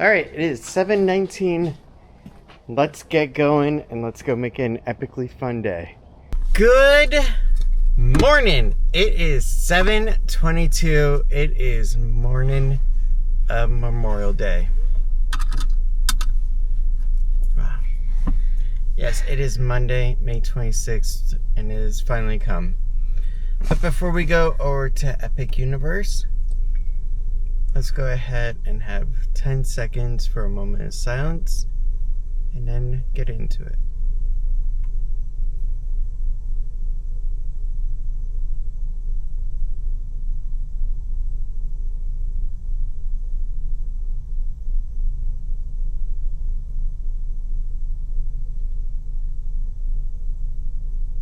Alright, it is 7:19. Let's get going and let's go make it an epically fun day. Good morning! It is 7:22. It is morning of Memorial Day. Wow. Yes, it is Monday, May 26th, and it has finally come. But before we go over to Epic Universe, let's go ahead and have 10 seconds for a moment of silence and then get into it.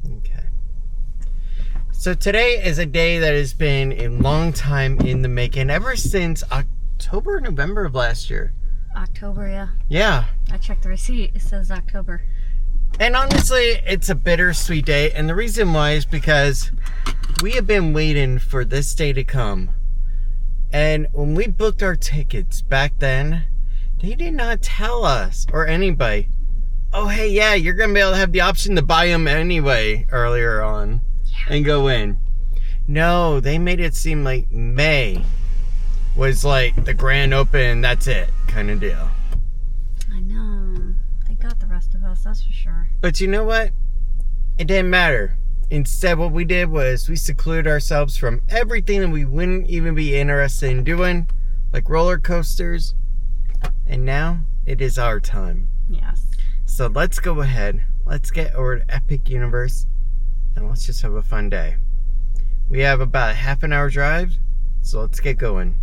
Okay. So today is a day that has been a long time in the making, ever since October, November of last year. October, yeah. Yeah. I checked the receipt. It says October. And honestly, it's a bittersweet day. And the reason why is because we have been waiting for this day to come. And when we booked our tickets back then, they did not tell us or anybody, oh, hey, yeah, you're going to be able to have the option to buy them anyway earlier on and go in. No, they made it seem like May was like the grand open, that's it kind of deal. I know. They got the rest of us, that's for sure. But you know what? It didn't matter. Instead, what we did was we secluded ourselves from everything that we wouldn't even be interested in doing, like roller coasters. And now it is our time. Yes. So let's go ahead. Let's get over to Epic Universe and let's just have a fun day. We have about a half an hour drive, so let's get going.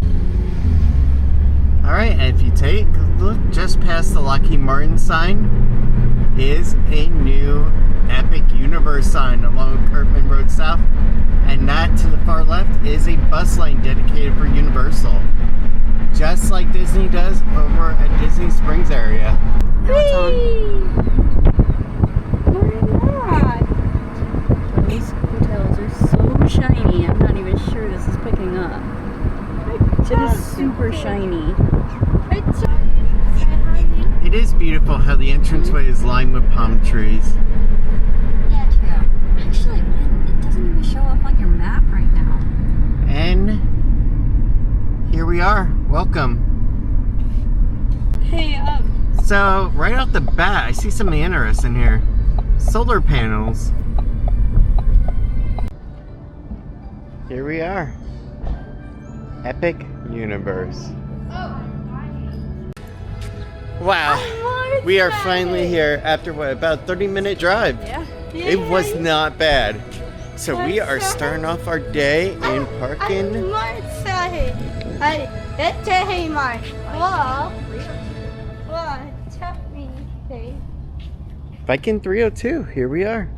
Alright, and if you take a look just past the Lockheed Martin sign is a new Epic Universe sign along Kirkman Road South. And that to the far left is a bus line dedicated for Universal. Just like Disney does over at Disney Springs area. Now it's on. These hotels are so shiny. I'm not even sure this is picking up. It is super shiny. It is beautiful how the entranceway is lined with palm trees. Yeah. Actually, it doesn't even show up on your map right now. And here we are. Welcome. Hey, So, right off the bat, I see something interesting here. Solar panels. Here we are. Epic Universe. Wow. We are finally here after what, about a 30-minute drive. Yeah. It was not bad. So we are starting off our day in parking. Viking 302, here we are.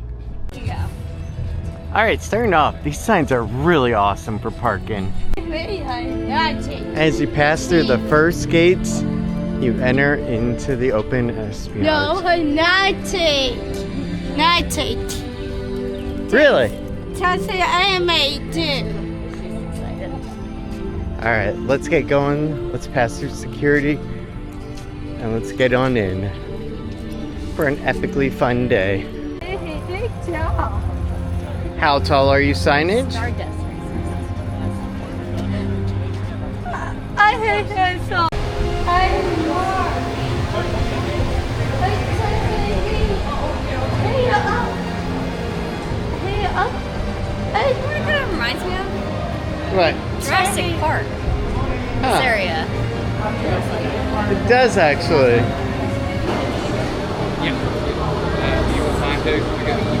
Yeah. Alright, starting off, these signs are really awesome for parking. As you pass through the first gates, you enter into the open espionage. No, not it. Not it. Really? Just I made too. Alright, let's get going. Let's pass through security. And let's get on in for an epically fun day. Good job. How tall are you, signage? Stardust. I hate it so. You know what it kind of reminds me of? What? Jurassic Park. This area. It does actually. Yeah. You will find those. We got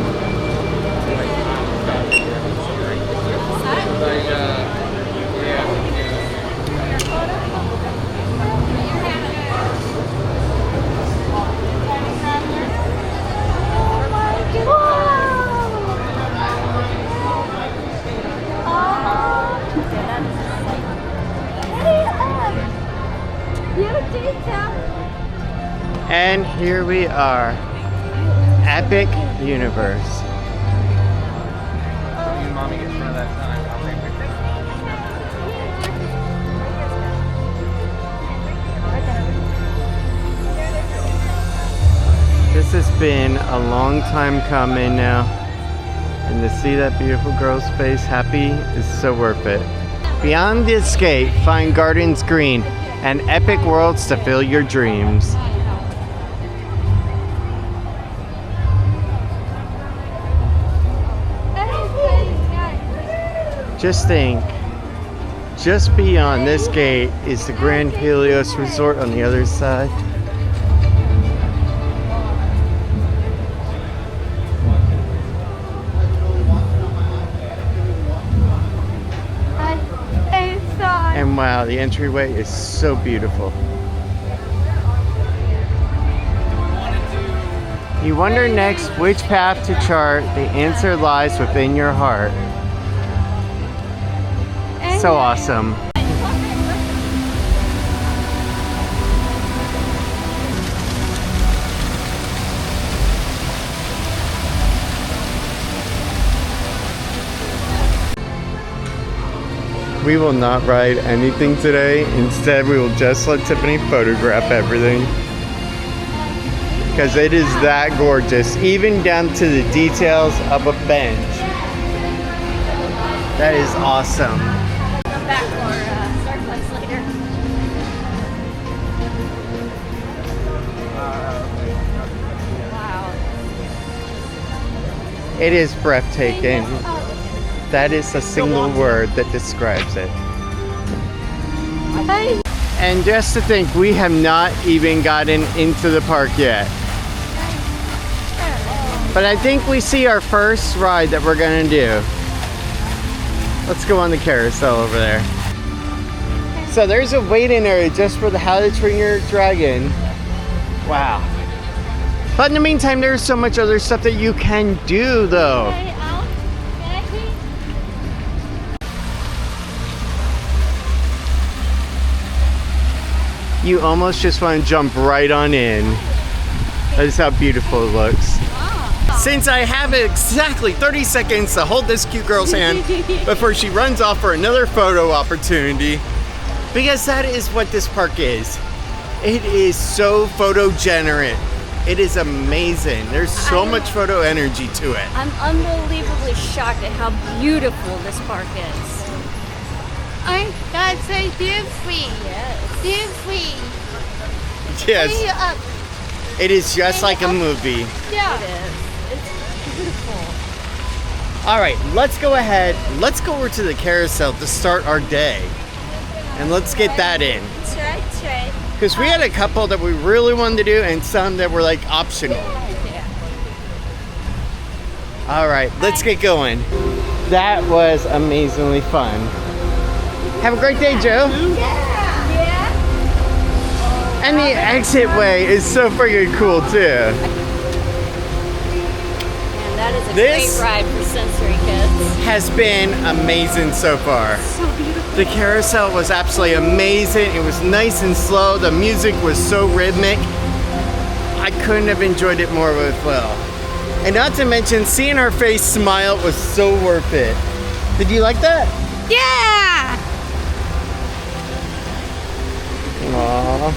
And here we are. Epic Universe. you and mommy get some of that time. I'll take pictures. This has been a long time coming now. And to see that beautiful girl's face happy is so worth it. Beyond the escape, find gardens green and epic worlds to fill your dreams. Just think, just beyond this gate is the Grand Helios Resort on the other side. And wow, the entryway is so beautiful. You wonder next which path to chart. The answer lies within your heart. So awesome. We will not ride anything today. Instead, we will just let Tiffany photograph everything. Because it is that gorgeous, even down to the details of a bench. That is awesome. Come back for surplus later. Wow. It is breathtaking. That is a single word that describes it. And just to think, we have not even gotten into the park yet. But I think we see our first ride that we're gonna do. Let's go on the carousel over there. So there's a waiting area just for the How to Train Your Dragon. Wow. But in the meantime, there's so much other stuff that you can do though. You almost just want to jump right on in. That is how beautiful it looks. Since I have exactly 30 seconds to hold this cute girl's hand before she runs off for another photo opportunity, because that is what this park is. It is so photogenerate. It is amazing. There's so much photo energy to it. I'm unbelievably shocked at how beautiful this park is. That's so beautiful. Yes. Beautiful. Yes, it is just like a movie. Yeah. It is. It's beautiful. All right, let's go ahead. Let's go over to the carousel to start our day. And let's get that in. Try. Because we had a couple that we really wanted to do and some that were like optional. Yeah. All right, let's get going. That was amazingly fun. Have a great day, Joe. Yeah. And the exit way is so freaking cool too. And that is a This- great ride for sensory kids. Has been amazing so far. So beautiful. The carousel was absolutely amazing. It was nice and slow. The music was so rhythmic. I couldn't have enjoyed it more with Will. And not to mention, seeing her face smile was so worth it. Did you like that? Yeah. Aww.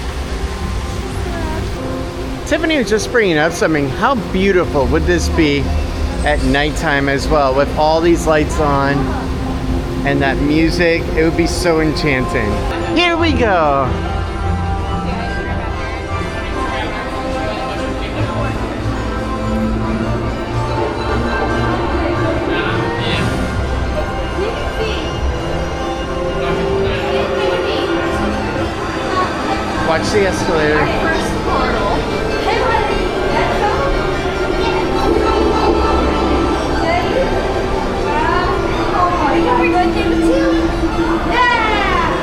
Tiffany was just bringing up something. How beautiful would this be at nighttime as well, with all these lights on and that music? It would be so enchanting. Here we go. Watch the escalator. First portal. Are we going to do two? Yeah.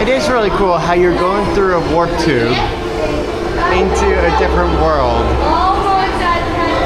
It is really cool how you're going through a warp tube into a different world. Almost at 10.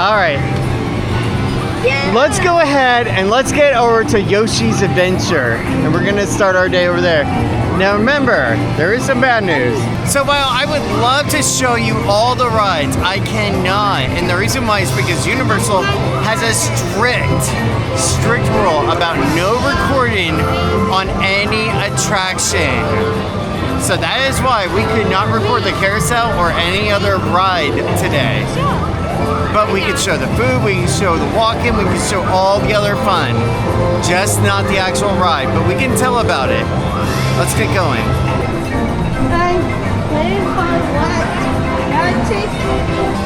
All right. Yeah. Let's go ahead and let's get over to Yoshi's Adventure, and we're gonna start our day over there. Now remember, there is some bad news. So while I would love to show you all the rides, I cannot. And the reason why is because Universal has a strict rule about no recording on any attraction. So that is why we could not record the carousel or any other ride today. But we could show the food, we can show the walk-in, we can show all the other fun. Just not the actual ride, but we can tell about it. Let's get going.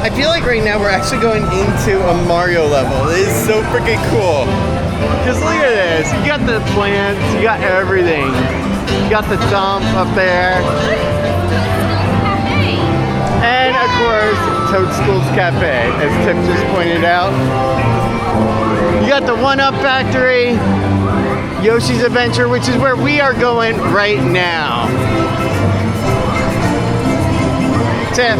I feel like right now we're actually going into a Mario level. It is so freaking cool. Just look at this. You got the plants, you got everything. You got the thump up there. And of course, Toadstool's Cafe, as Tim just pointed out. You got the 1-Up Factory, Yoshi's Adventure, which is where we are going right now. Tim.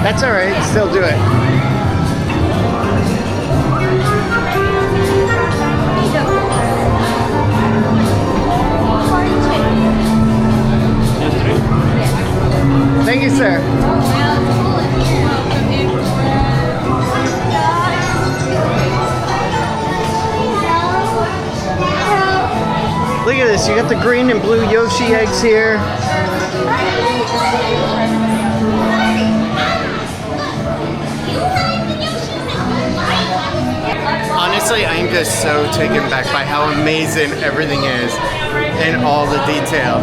That's all right, still do it. Thank you, sir. Look at this, you got the green and blue Yoshi eggs here. Honestly, I'm just so taken back by how amazing everything is and all the detail.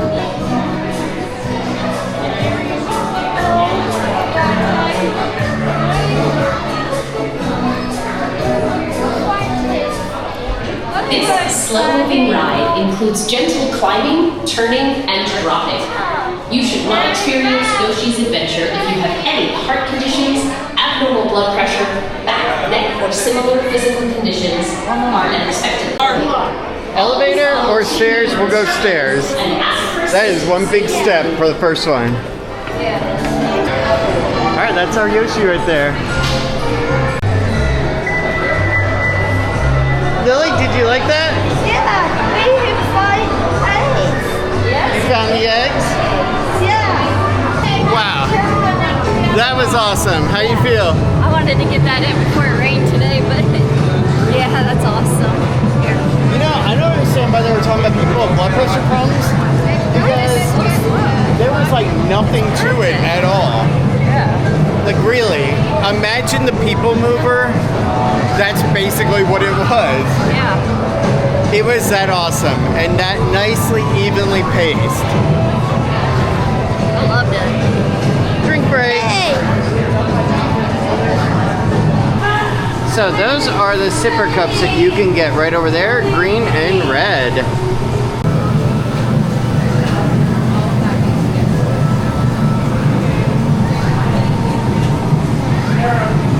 This slow-moving ride includes gentle climbing, turning, and dropping. You should not experience Yoshi's Adventure if you have any heart conditions, abnormal blood pressure, back, neck, or similar physical conditions are unexpected. Elevator or stairs? We'll go stairs. That is one big step for the first one. Alright, that's our Yoshi right there. Lily, did you like that? Yeah, we can find eggs. You found the eggs? Yeah. Wow. That was awesome. How you feel? I wanted to get that in before it rained today, but yeah, that's awesome. You know, I don't understand why they were talking about people with blood pressure problems, because there was like nothing to it at all. Yeah. Like really, imagine the people mover. That's basically what it was. Yeah. It was that awesome and that nicely evenly paced. I loved it. Drink break. So those are the sipper cups that you can get right over there, green and red.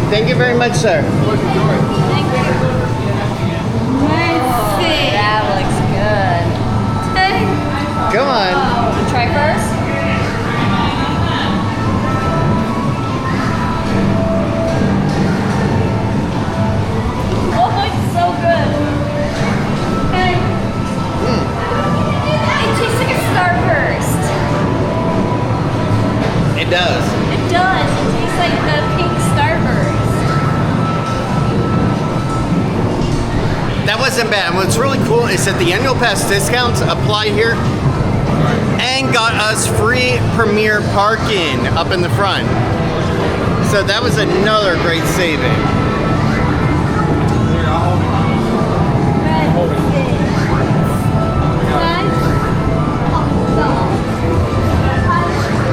Thank you very much, sir. Thank you. That looks good. Come on. Wanna try first? Oh, it's so good. It tastes like a Starburst. It does. It does. It tastes like the pink Starburst. That wasn't bad. What's really cool is that the annual pass discounts apply here and got us free premier parking up in the front. So that was another great saving.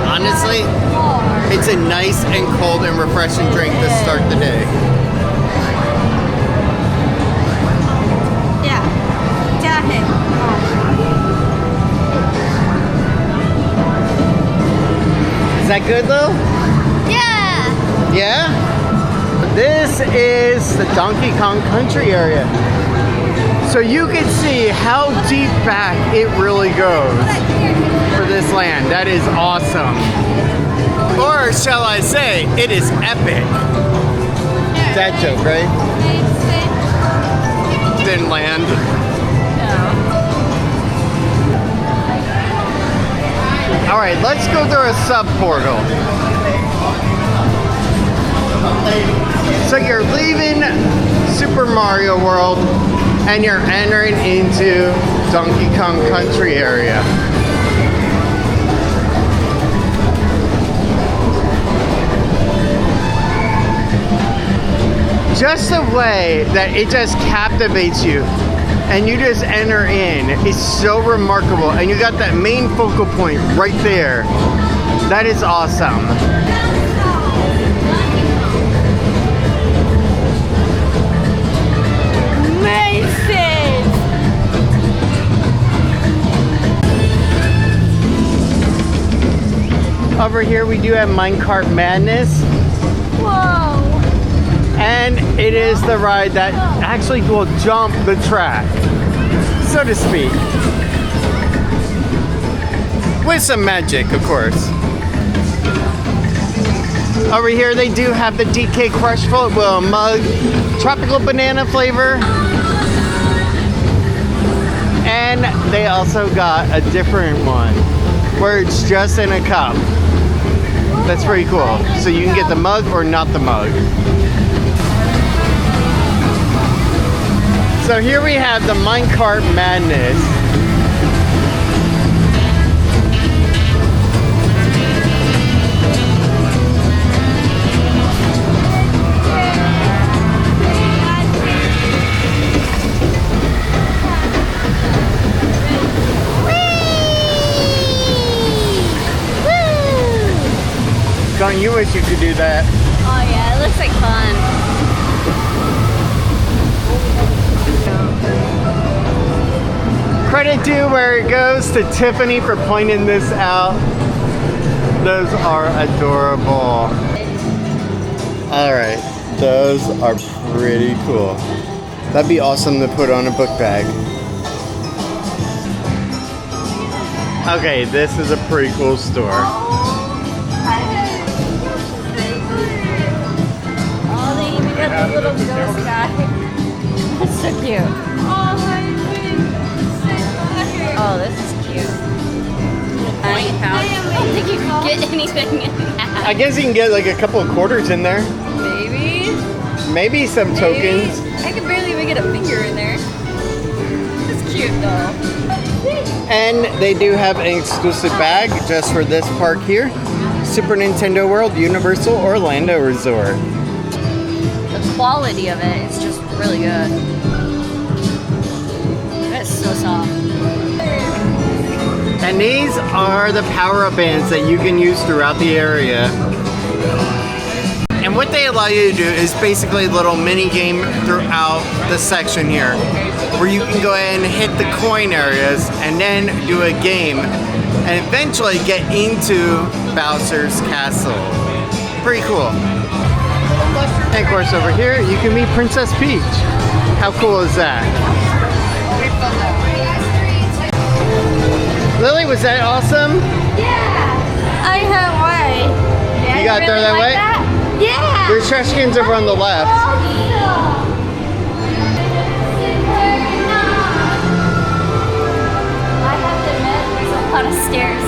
Honestly, it's a nice and cold and refreshing drink to start the day. Is that good though? Yeah. Yeah? This is the Donkey Kong Country area. So you can see how deep back it really goes for this land. That is awesome. Or shall I say, it is epic. That joke, right? Didn't land. All right, let's go through a sub-portal. So you're leaving Super Mario World and you're entering into Donkey Kong Country area. Just the way that it just captivates you and you just enter in is so remarkable, and you got that main focal point right there. That is awesome. Over here we do have Minecart Madness. Whoa! And it is the ride that actually will jump the track, so to speak. With some magic, of course. Over here they do have the DK Crush Float with a mug, tropical banana flavor. And they also got a different one where it's just in a cup. That's pretty cool. So you can get the mug or not the mug. So here we have the Minecart Madness. Don't you wish you could do that? Oh yeah, it looks like fun. Credit due where it goes to Tiffany for pointing this out. Those are adorable. Alright, those are pretty cool. That'd be awesome to put on a book bag. Okay, this is a pretty cool store. Oh, they even got the little ghost guy. That's so cute. Oh, this is cute. I don't think you can get anything in that. I guess you can get like a couple of quarters in there. Maybe. Maybe some tokens. I could barely even get a finger in there. It's cute though. And they do have an exclusive bag just for this park here. Super Nintendo World, Universal Orlando Resort. The quality of it is just really good. It's so soft. And these are the power-up bands that you can use throughout the area. And what they allow you to do is basically a little mini game throughout the section here, where you can go ahead and hit the coin areas and then do a game and eventually get into Bowser's Castle. Pretty cool. And of course over here you can meet Princess Peach. How cool is that? Lily, was that awesome? Yeah. I have way. Yeah, You gotta throw that like way? That? Yeah. There's trash cans over on the left. I have to admit, there's a lot of stairs.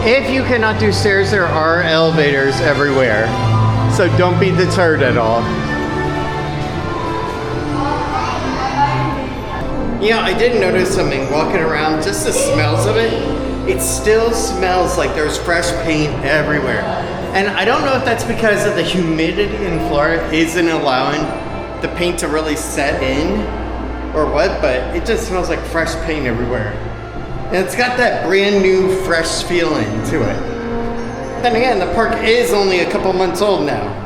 If you cannot do stairs, there are elevators everywhere. So don't be deterred at all. You know, I did notice something walking around, just the smells of it. It still smells like there's fresh paint everywhere. And I don't know if that's because of the humidity in Florida isn't allowing the paint to really set in or what, but it just smells like fresh paint everywhere. And it's got that brand new, fresh feeling to it. Then again, the park is only a couple months old now.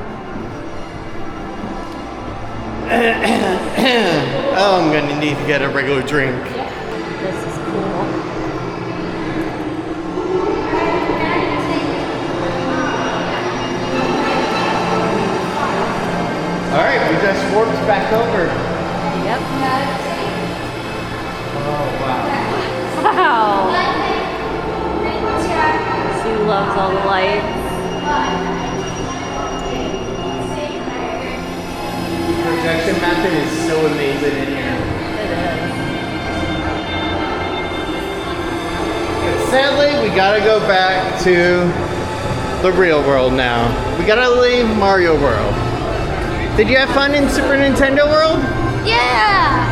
Oh, I'm gonna need to get a regular drink. This is cool. All right, we just warped back over Yep. Oh, wow. Wow. She loves all the lights. Projection method is so amazing in here. It is. But sadly, we gotta go back to the real world now. We gotta leave Mario World. Did you have fun in Super Nintendo World? Yeah!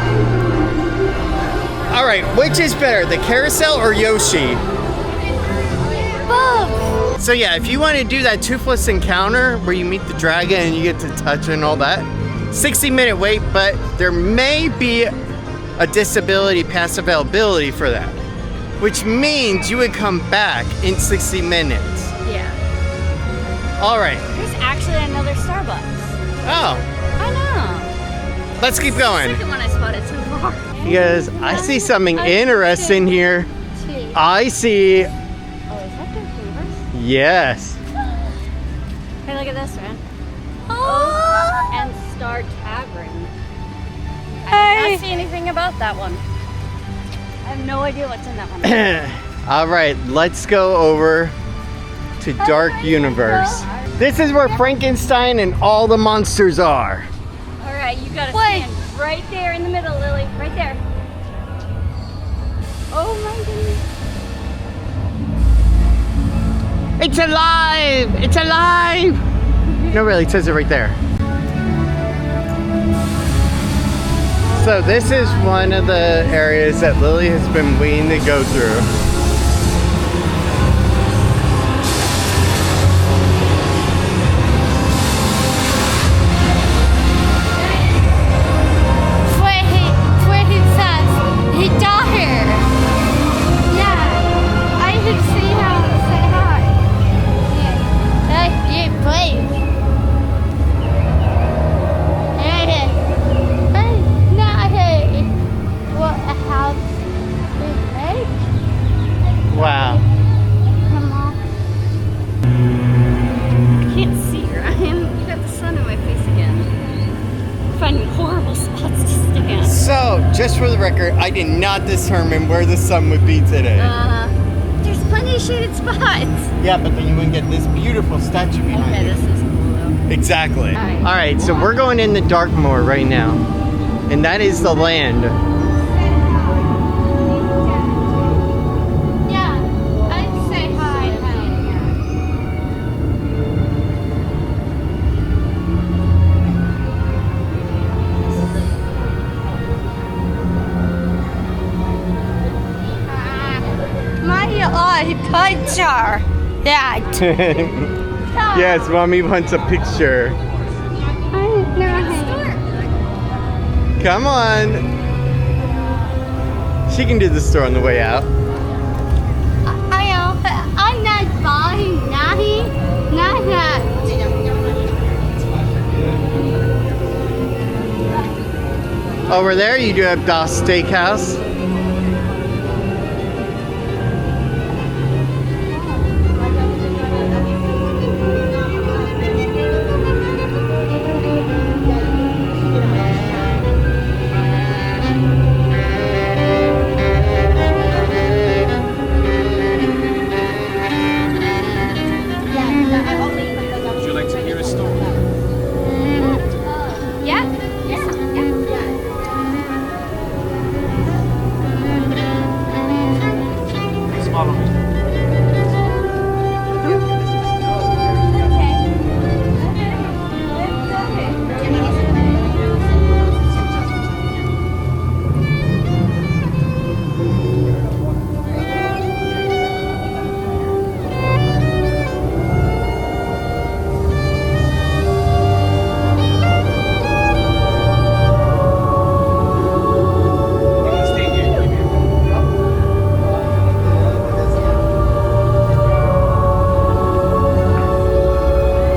Alright, which is better, the carousel or Yoshi? Both! So yeah, if you want to do that toothless encounter where you meet the dragon and you get to touch it and all that, 60-minute wait, but there may be a disability pass availability for that, which means you would come back in 60 minutes. Yeah. Alright. There's actually another Starbucks. Oh, I know. let's keep going. Second one I spotted so far. Because I see something interesting here. Two. I see, Oh, is that their flavors? yes. Hey, look at this one. Oh! And Star Tavern. I did not see anything about that one. I have no idea what's in that one. Alright, let's go over to Dark Universe. This is where Frankenstein and all the monsters are. All right, you gotta Wait. stand right there in the middle, Lily. Right there. Oh my goodness. It's alive! It's alive! No, really, it says it right there. So this is one of the areas that Lily has been waiting to go through. Where he says he died here. Yeah. I can see how to say hi. Yeah. Yeah, please. What a house is made. Wow. Come on. I can't see, Ryan. You got the sun in my face again. I'm finding horrible spots to stand. So, just for the record, I did not determine where the sun would be today. There's plenty of shaded spots. Yeah, but then you wouldn't get this beautiful statue behind Okay, you. this is cool though. Exactly. Alright. Alright, so we're going in the Darkmoor right now. And that is the land. Yeah, I'd say hi. My eye puncher. Yeah. Yes, mommy wants a picture. Come on. She can do the store on the way out. I'm not buying nothing. Over there, you do have Das Steakhouse. Would you like to hear a story? Yeah. Please follow me. You can stay here.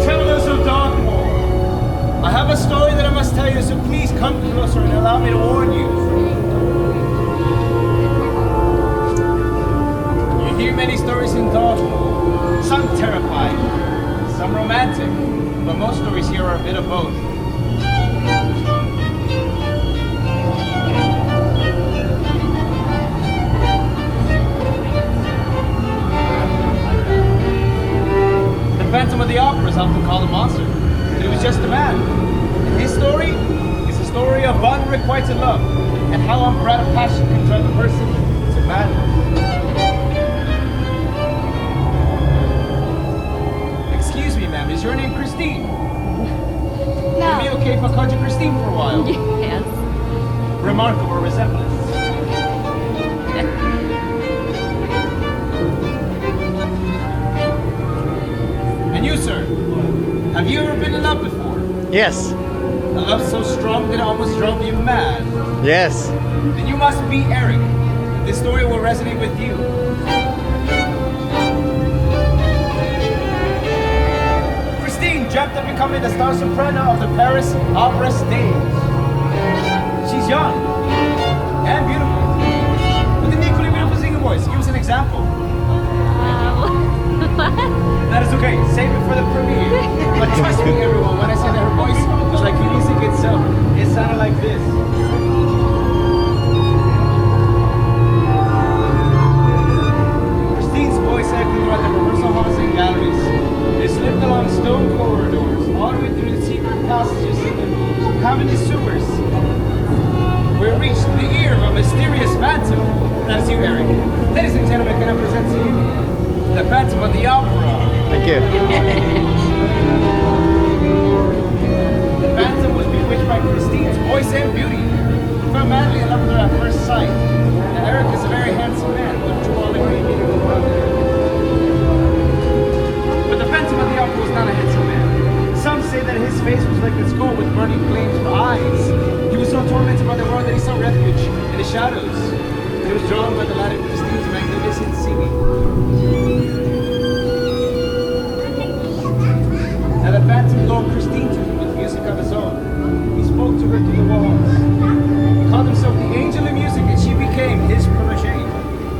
Travelers of Darkmoor, I have a story that I must tell you, so please come closer and allow me to warn you. You hear many stories in Darkmoor, some terrifying, some romantic, but most stories here are a bit of both. Phantom of the Opera is often called a monster, but he was just a man. And his story is a story of unrequited love, and how unbridled passion can drive a person to madness. Excuse me, ma'am, is your name Christine? Would it be No. okay if I called you Christine for a while? Yes. Remarkable resemblance. And you, sir, have you ever been in love before? Yes. A love so strong that it almost drove you mad? Yes. Then you must be Eric. This story will resonate with you. Christine dreamt of becoming the star soprano of the Paris opera stage. She's young and beautiful, with an equally beautiful singing voice. Give us an example. That is okay. Save it for the premiere. But trust me, everyone, when I say that her voice was like music itself, it sounded like this. Christine's voice echoed throughout the rehearsal halls and galleries. They slipped along stone corridors, all the way through the secret passages and the common sewers. We reached the ear of a mysterious phantom. That is you, Eric. Ladies and gentlemen, can I present to you the Phantom of the Opera? Thank you. The Phantom was bewitched by Christine's voice and beauty. He fell madly in love with her at first sight. And Eric is a very handsome man, who drew all the great beauty of the world. But the Phantom of the Opera was not a handsome man. Some say that his face was like a skull with burning flames for eyes. He was so tormented by the world that he sought refuge in the shadows. He was drawn by the light of Christine's magnificent singing. Now the Phantom lured Christine to him with music of his own. He spoke to her through the walls. He called himself the Angel of Music, and she became his protege.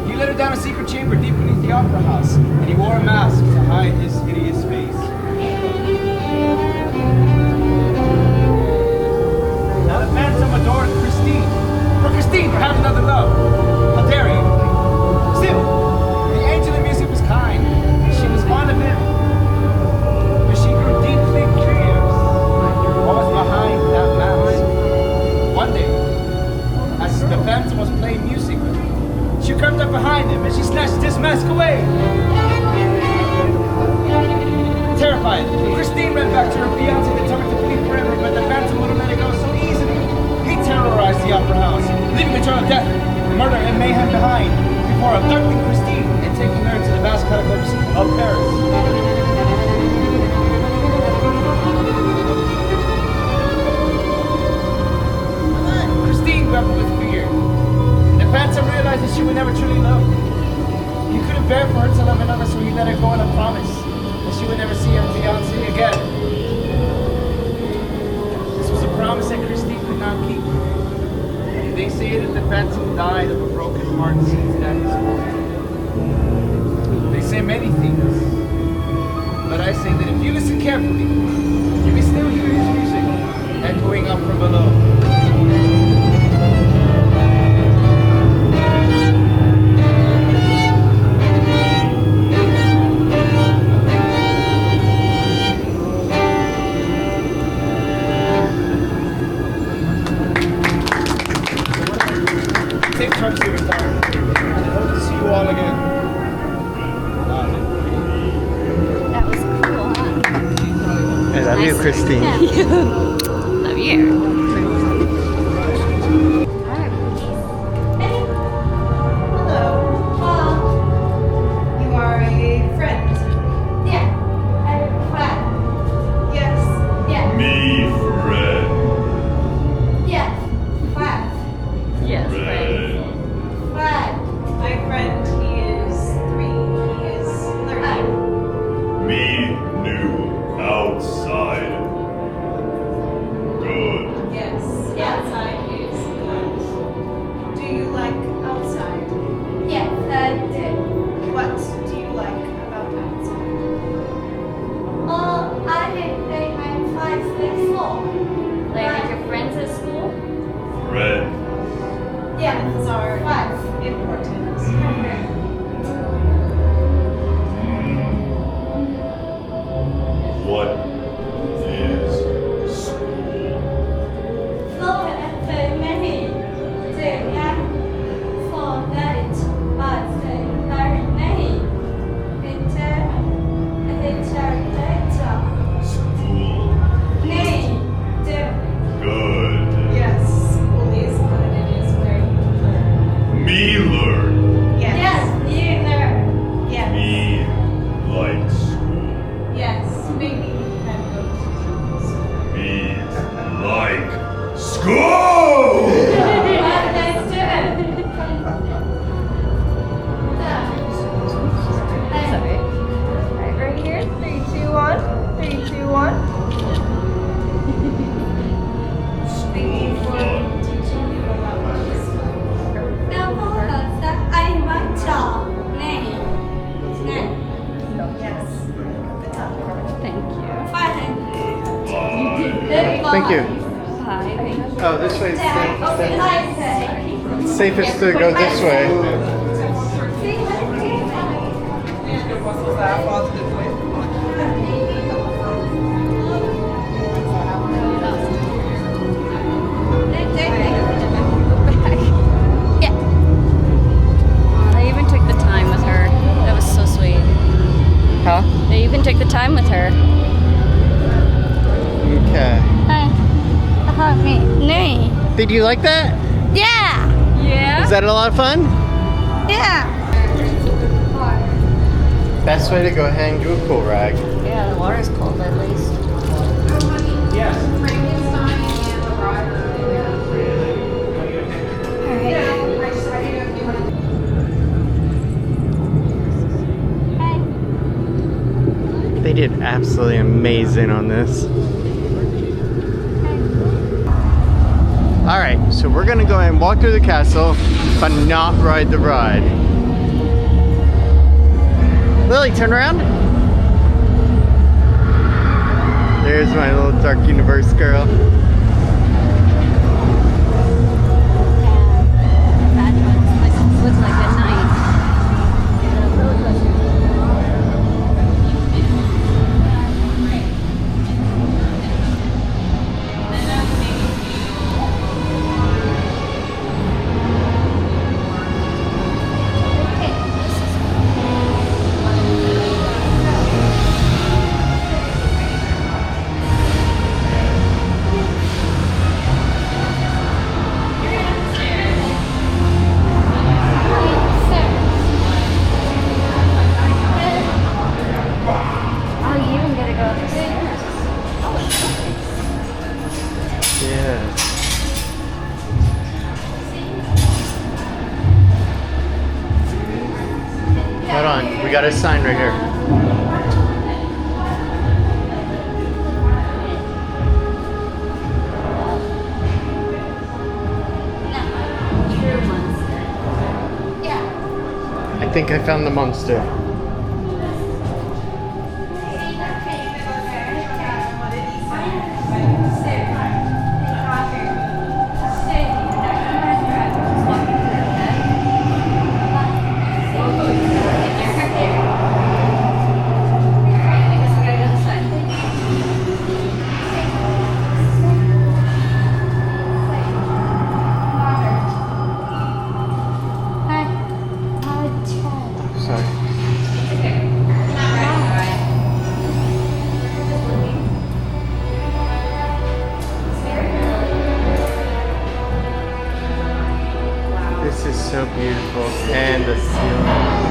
He led her down a secret chamber deep beneath the opera house, and he wore a mask to hide his hideous face. Now the Phantom adored Christine. For Christine, for having another love. How dare you? Still, the Angel of Music was kind. She was fond of him. But she grew deeply curious. What was behind that mask? One day, as the Phantom was playing music, she crept up behind him and she snatched his mask away. Terrified, Christine ran back to her fiancé, determined to flee forever, but the Phantom wouldn't let it go so easily. He terrorized the opera house, leaving a trail of death, murder, and mayhem behind, before abducting Christine and taking her to the vast catacombs of Paris. Christine wept with fear. The Phantom realized that she would never truly love him. He couldn't bear for her to love another, so he let her go on a promise that she would never see her fiancé again. This was a promise that Christine could not keep. They say that the Phantom died of a broken heart since that is all. They say many things, but I say that if you listen carefully, you can still hear his music echoing up from below. Take trucks to retire. I hope to see you all again. That was cool, huh? I love you, Christine. Love you. Hello. You are a friend. Yeah. I'm Flat. Yes. Yeah. Me, Fred. Yeah. Flat. Yes, Fred. Flat. My friend, he is 3. He is 13. Me, new, outside. Good. go! Alright, right here. 3, 2, 1. 3, 2, 1. Thank you. Hi. Oh, this way. It's safest to go this way. They even took the time with her. That was so sweet. Huh? They even took the time with her. Okay. Nee. Did you like that? Yeah. Yeah? Was that a lot of fun? Yeah. Best way to go ahead and do a cool rag. Yeah, the water's cold at least. They did absolutely amazing on this. Alright, so we're gonna go ahead and walk through the castle, but not ride the ride. Lily, turn around. There's my little Dark Universe girl. Looks like a night. Oh, you even gotta go up the stairs. Yes. Hold on, we got a sign right here. I think I found the monster. Sorry. This is so beautiful. And the ceiling.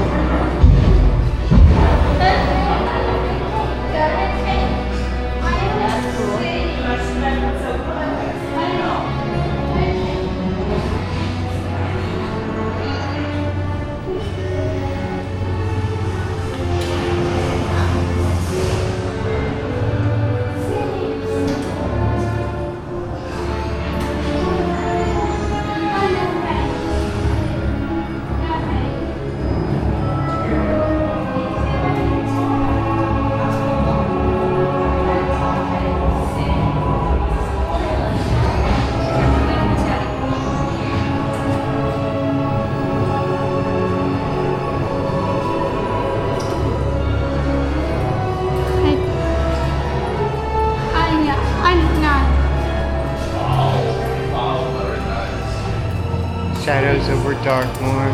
Shadows over Darkmoor.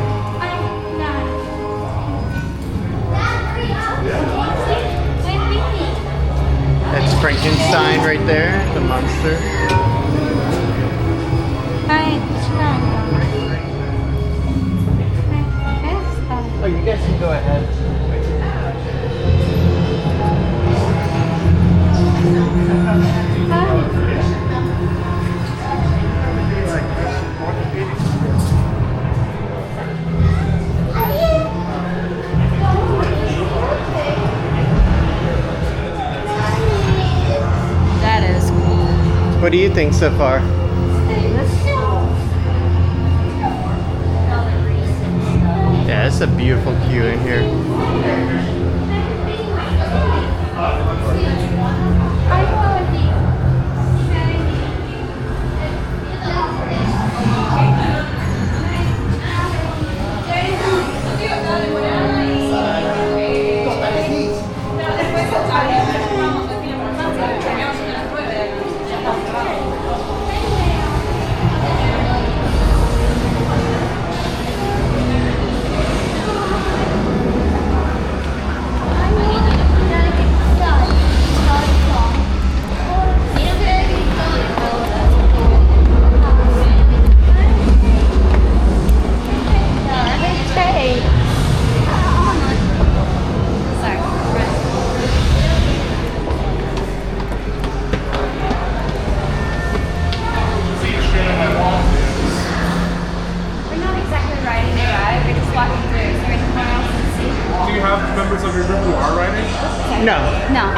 That's Frankenstein right there, the monster. Oh, you guys can go ahead. What do you think so far? Yeah, it's a beautiful queue in here.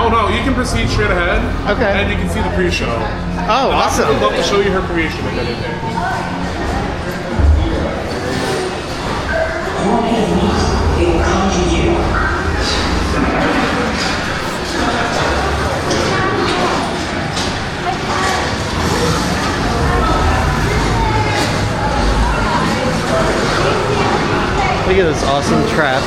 Oh no, you can proceed straight ahead. Okay. And you can see the pre-show. Oh, awesome. I would love to show you her creation if anything. Look at this awesome trap.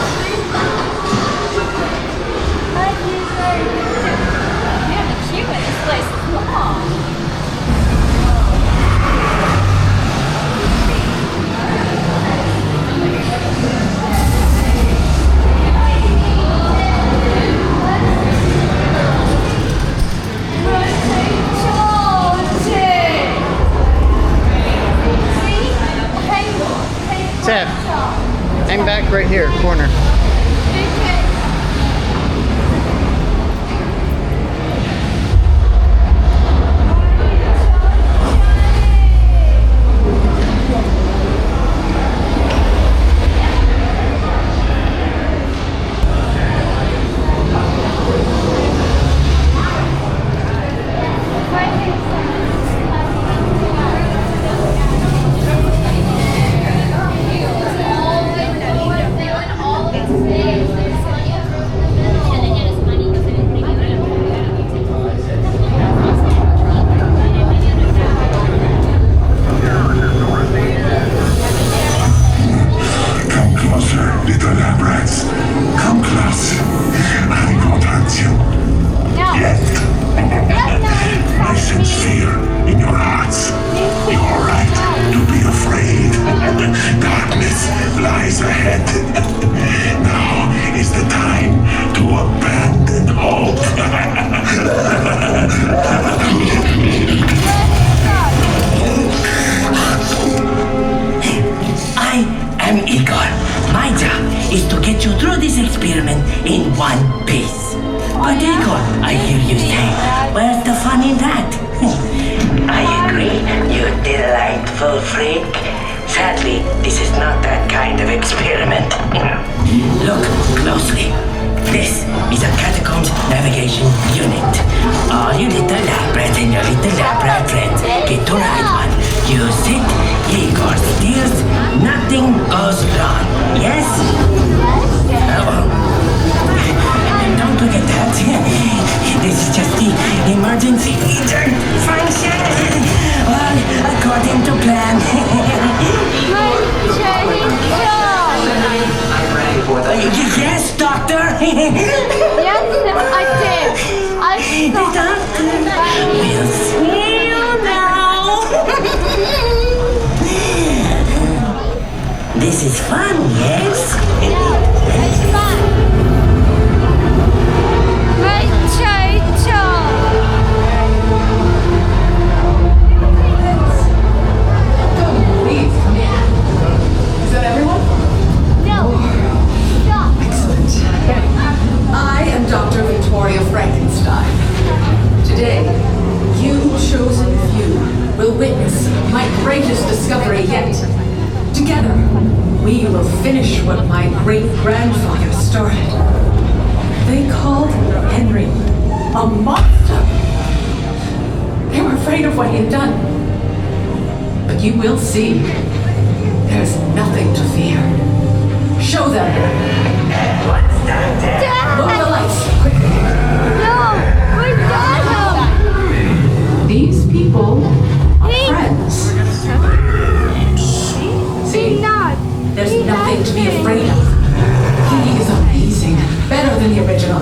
Tap. Hang back right here, corner. They were afraid of what he had done. But you will see. There's nothing to fear. Show them. Move the lights, quickly. No, we got him. These people are friends. See? Not. There's nothing to be afraid of. He is amazing. Better than the original.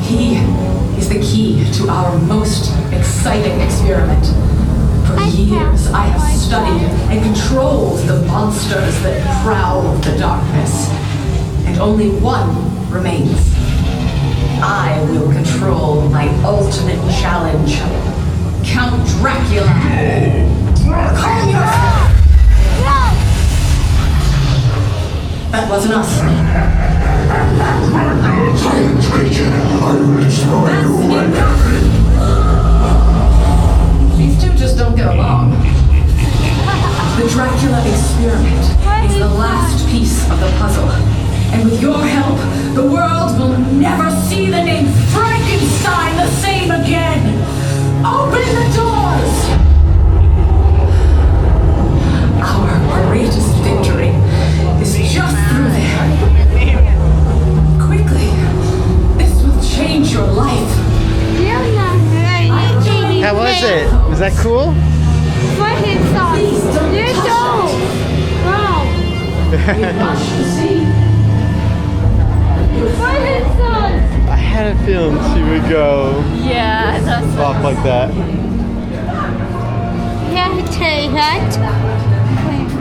He is the key to our most exciting experiment. For years, I have studied and controlled the monsters that prowl the darkness. And only one remains. I will control my ultimate challenge. Count Dracula. Calm yourself. That wasn't us. These two just don't get along. The Dracula experiment is the last piece of the puzzle. And with your help, the world will never see the name Frankenstein the same again. Open the doors! Our greatest victory is just through there. Quickly, this will change your life. You're not right. How was it? Was that cool? Frankenstein. You don't. Wow. Frankenstein. I had a feeling she would go Yeah, that's off like that. Yeah, take that.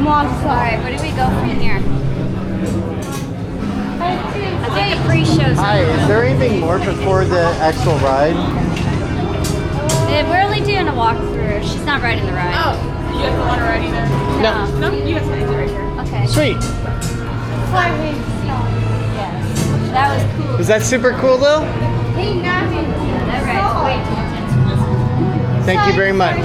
Alright, where do we go from here? I think the pre-show's Hi, is there anything more before the actual ride? We're only doing a walkthrough. She's not riding the ride. Oh, you guys don't want to ride either? No. No, you guys can do it right here. Okay. Sweet. Yes. That was cool. Was that super cool though? That ride's way too intense. Thank you very much.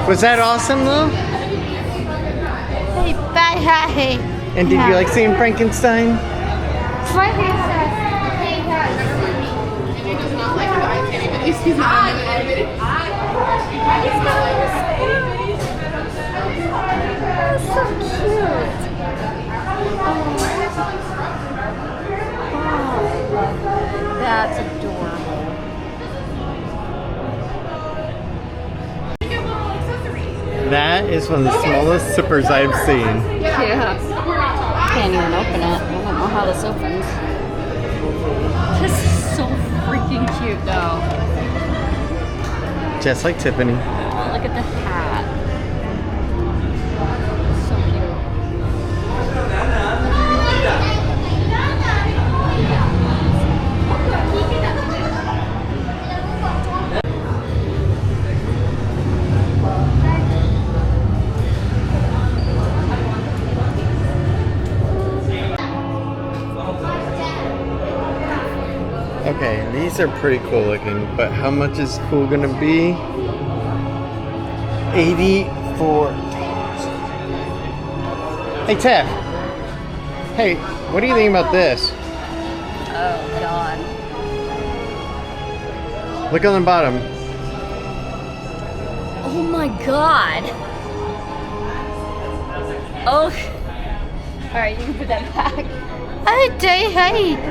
Was that awesome though? And did you like seeing Frankenstein? That's adorable. That is one of the smallest zippers I've seen. Yeah. Can't even open it. I don't know how this opens. This is so freaking cute though. Just like Tiffany. Look at the hat. So cute. Okay, these are pretty cool looking, but how much is cool gonna be? $84. Hey Tiff. Hey, what do you think about this? Oh god. Look on the bottom. Oh my god. Oh. Alright, you can put that back.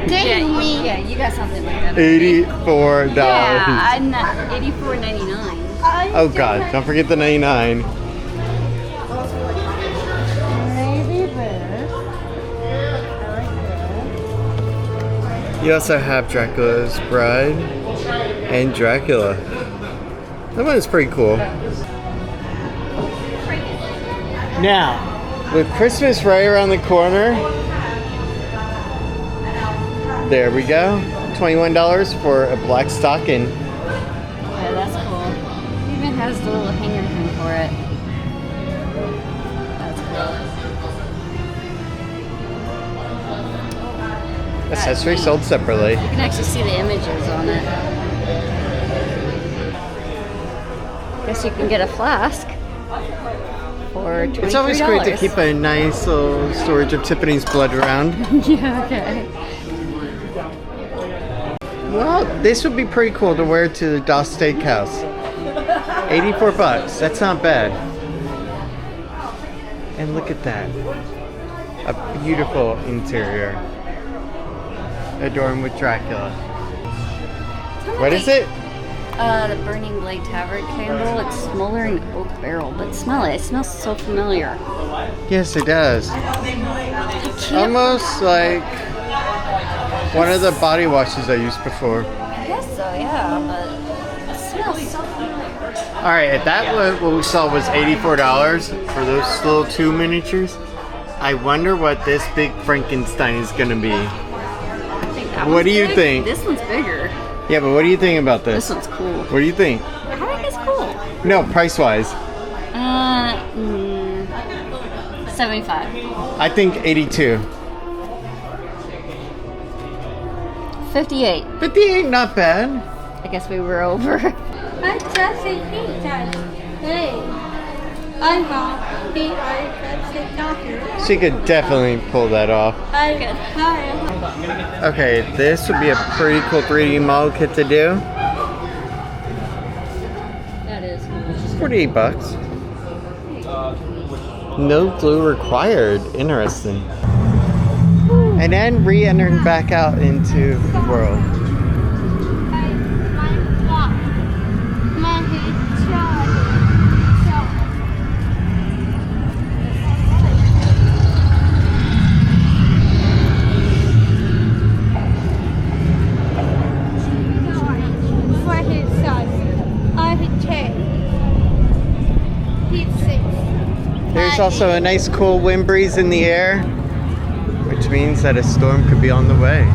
Yeah, you got something like that. $84. Yeah, I'm not $84.99. Oh god, don't forget the 99. You also have Dracula's Bride and Dracula. That one is pretty cool. Now, with Christmas right around the corner, there we go. $21 for a black stocking. Yeah, that's cool. It even has the little hanger thing for it. accessory sold separately. You can actually see the images on it. Guess you can get a flask for $23. It's always great to keep a nice little storage of Tiffany's blood around. Yeah, okay. Well, this would be pretty cool to wear to the Das Steakhouse. 84 bucks. That's not bad. And look at that. A beautiful interior. Adorned with Dracula. What is it? The Burning Blade Tavern candle. It's smoldering oak barrel, but smell it. It smells so familiar. Yes, it does. Almost like one of the body washes I used before. I guess so, yeah, but it smells so familiar. Alright, at that what we saw was $84 for those little 2 miniatures. I wonder what this big Frankenstein is gonna be. I think that What do you big. think? This one's bigger. Yeah, but what do you think about this? This one's cool. What do you think? I think it's cool. No, price-wise. 75. I think 82. 58. 58, not bad. I guess we were over. I just hate that. Hey, I'm happy. I just doctor. She could definitely pull that off. I could. Okay, this would be a pretty cool 3D model kit to do. That is cool. It's 48 bucks. No glue required. Interesting. And then re-entering back out into the world. There's also a nice cool wind breeze in the air, which means that a storm could be on the way.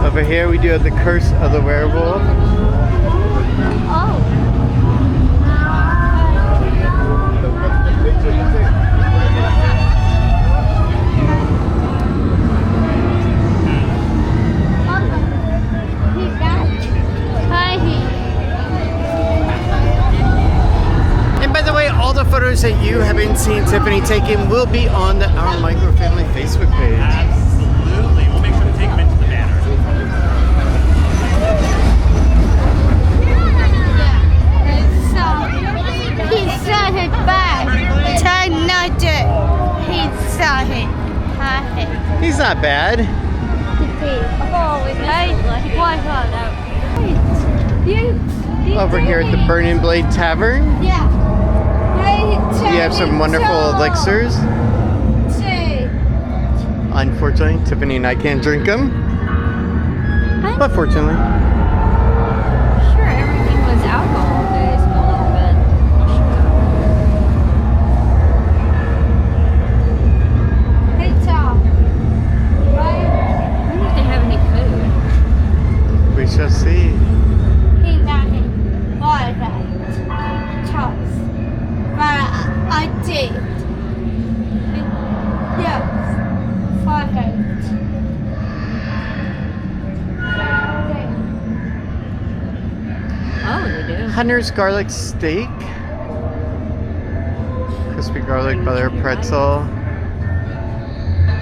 Over here we do have the Curse of the Werewolf. And by the way, all the photos that you have been seeing Tiffany taking will be on the Our Micro Family Facebook page. Absolutely. We'll make sure to take them into the banner. He saw his back. Try not to. He saw it. He's not bad. Over here at the Burning Blade Tavern, Yeah. you have some wonderful elixirs. Unfortunately, Tiffany and I can't drink them. But fortunately. Sure, everything was alcohol based a little bit. Hey, Tom. I wonder if they have any food. We shall see. He got it. All that. Choice. But I did. Yes. Forehead. Oh, they do. Hunter's garlic steak, crispy garlic butter pretzel,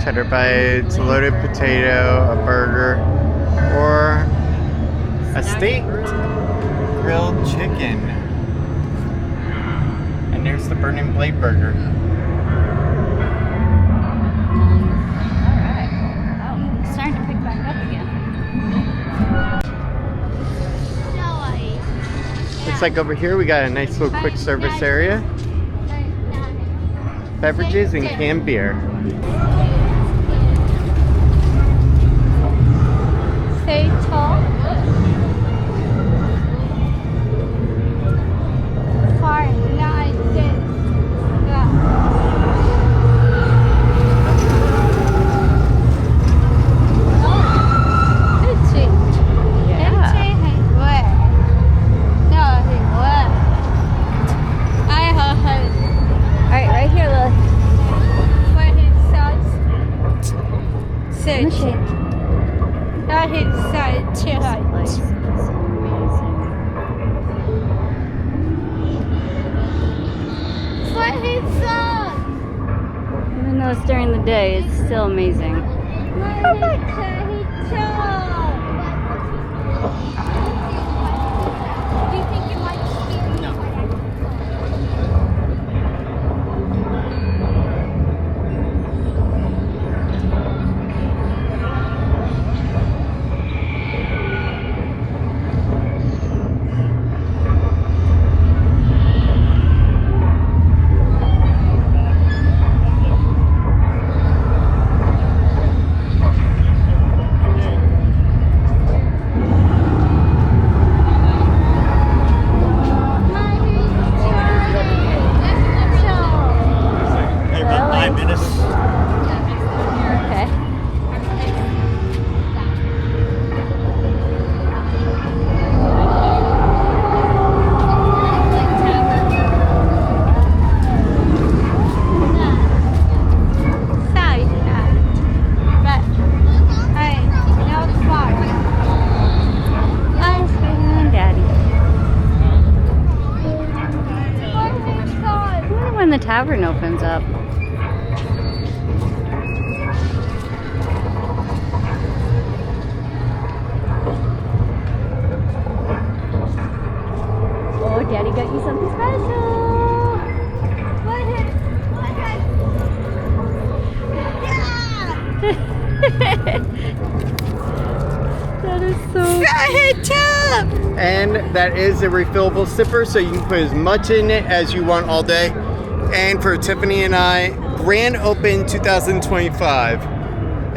cheddar bites, loaded potato, a burger, or a steak grilled chicken. And there's the Burning Blade burger. Alright. Oh, it's starting to pick back up again. Looks like over here we got a nice little quick service area. Beverages and canned beer. Stay tall. Far night. Alright, right here, look. But it's so Even though it's during the day, it's still amazing. About 9 minutes. Okay. Daddy. I wonder when the tavern opens up. Oh, Daddy got you something special. That is so And that is a refillable sipper, so you can put as much in it as you want all day. And for Tiffany and I, grand open 2025,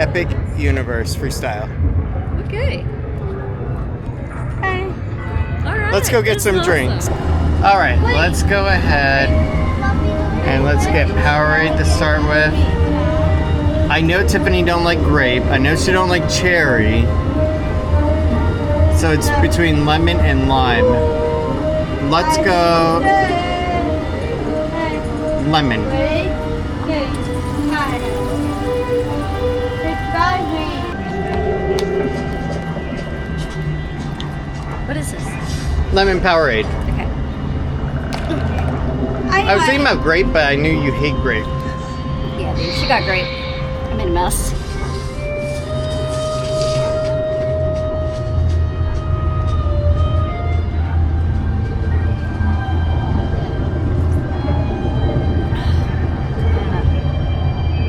Epic Universe Freestyle. Okay. All right. Let's go get some drinks. All right, let's go ahead and let's get Powerade to start with. I know Tiffany don't like grape. I know she don't like cherry. So it's between lemon and lime. Let's go lemon. What is this? Lemon Powerade. Okay. I was thinking about grape, but I knew you hate grape. Yeah, dude, she got great. I made a mess.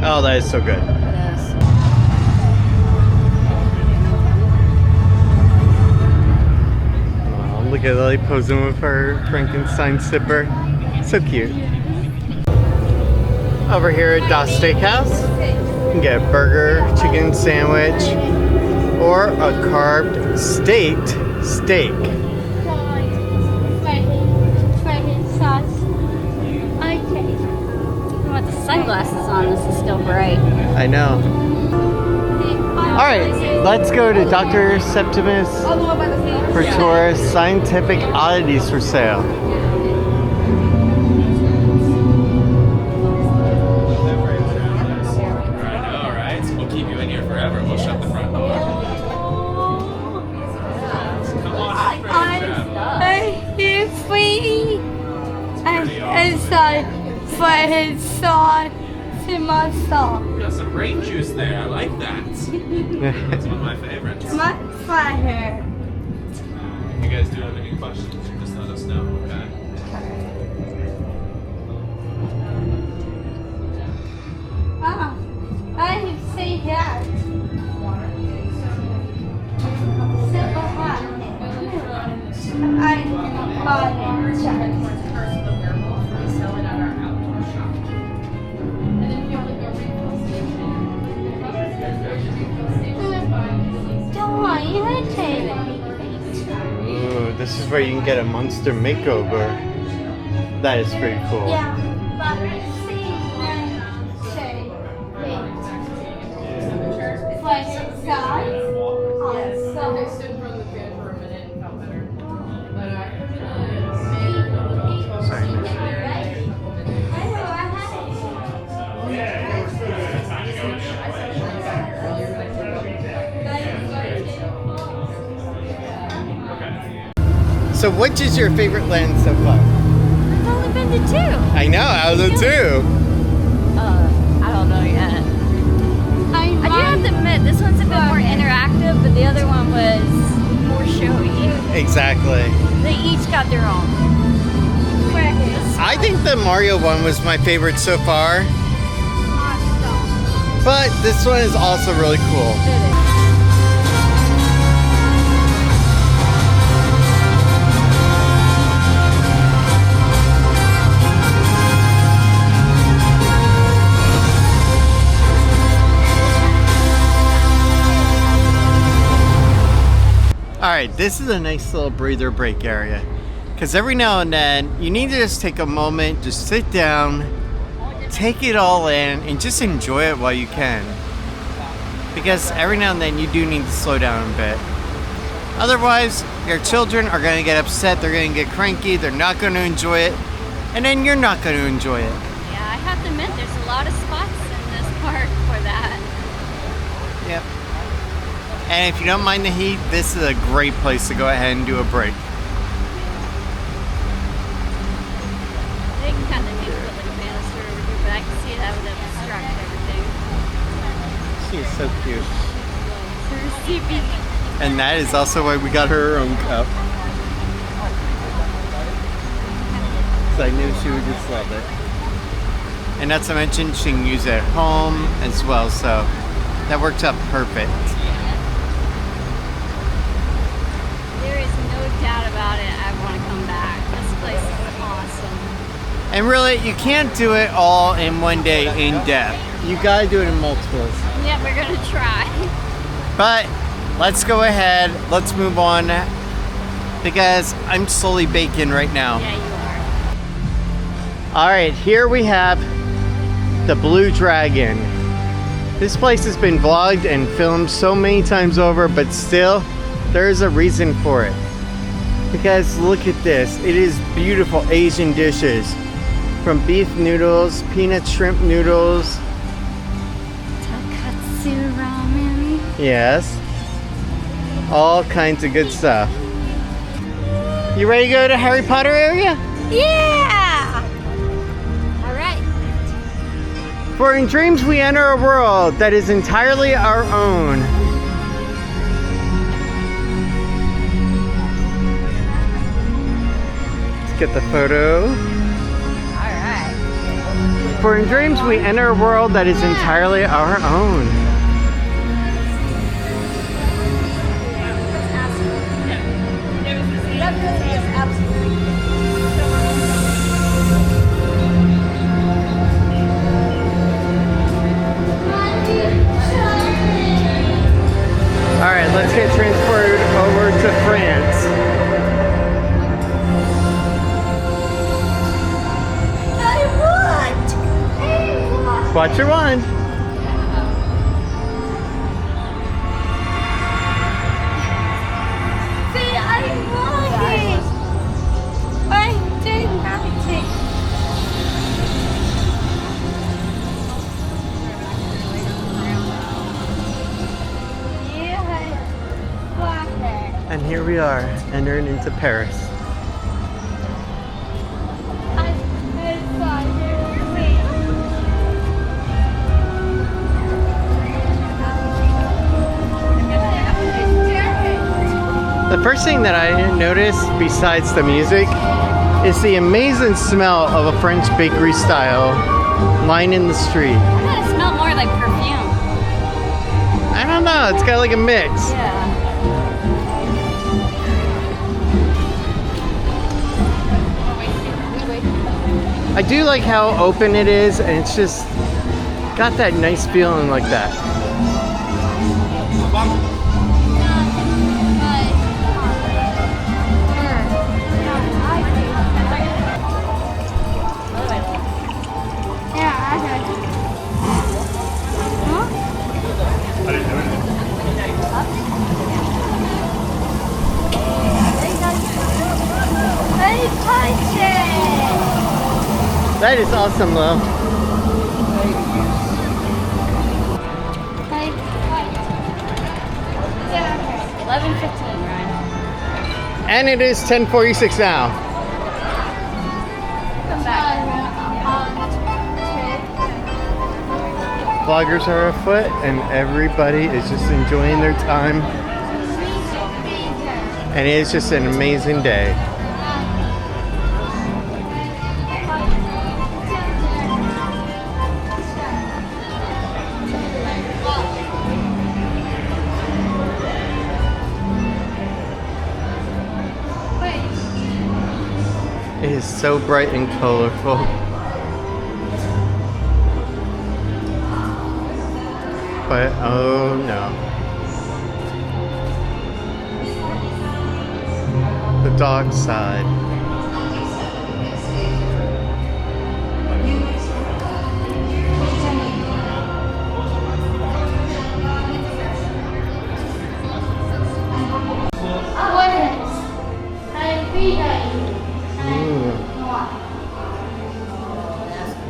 Oh, that is so good. It is. Oh, look at Lily posing with her Frankenstein sipper. So cute. Over here at Das Steakhouse, you can get a burger, chicken sandwich, or a carved steaked steak. With the sunglasses on, this is still bright. I know. Alright, let's go to Dr. Septimus for tourists, scientific oddities for sale. For his song to my song. You got some grape juice there. I like that. That's one of my favorites. My fire. You guys do have any questions? Just let us know, okay? I say that. Simple hot. I bought it. Ooh, this is where you can get a monster makeover. That is pretty cool. Yeah, but see and say So which is your favorite land so far? I've only been did too. I know, I was it too. I don't know yet. I do have to admit, this one's a bit more interactive, but the other one was more showy. Exactly. They each got their own. I think the Mario one was my favorite so far. But this one is also really cool. Alright, this is a nice little breather break area. Because every now and then, you need to just take a moment, just sit down, take it all in, and just enjoy it while you can. Because every now and then, you do need to slow down a bit. Otherwise, your children are going to get upset, they're going to get cranky, they're not going to enjoy it, and then you're not going to enjoy it. Yeah, I have to admit, there's a lot of spots in this park for that. Yep. And if you don't mind the heat, this is a great place to go ahead and do a break. They can kind of make it look like a banister over here, but I can see that would obstruct everything. She is so cute. Super And that is also why we got her own cup. So I knew she would just love it. And not to mention, she can use it at home as well, so that works out perfect. There is no doubt about it. I want to come back. This place is awesome. And really, you can't do it all in one day in depth. You gotta do it in multiples. Yeah, we're gonna try. But let's go ahead, let's move on, because I'm slowly baking right now. Yeah, you are. Alright, here we have the Blue Dragon. This place has been vlogged and filmed so many times over, but still, there's a reason for it. Because look at this, it is beautiful Asian dishes. From beef noodles, peanut shrimp noodles. Tonkatsu ramen. Yes. All kinds of good stuff. You ready to go to Harry Potter area? Yeah! Alright. For in dreams we enter a world that is entirely our own. Let's get the photo. Alright. For in dreams we enter a world that is entirely our own. Alright, let's get transported over to France. Watch your wand. See, I want it. I didn't have it. Yeah, And here we are, entering into Paris. The first thing that I noticed, besides the music, is the amazing smell of a French bakery style line in the street. I thought it smelled more like perfume. I don't know, it's got like a mix. Yeah. I do like how open it is, and it's just got that nice feeling like that. That is awesome, Lo. Yeah. 11:15, Ryan. And it is 10:46 now. Come back. vloggers are afoot, and everybody is just enjoying their time. And it is just an amazing day. It is so bright and colorful. But oh no. The dog side.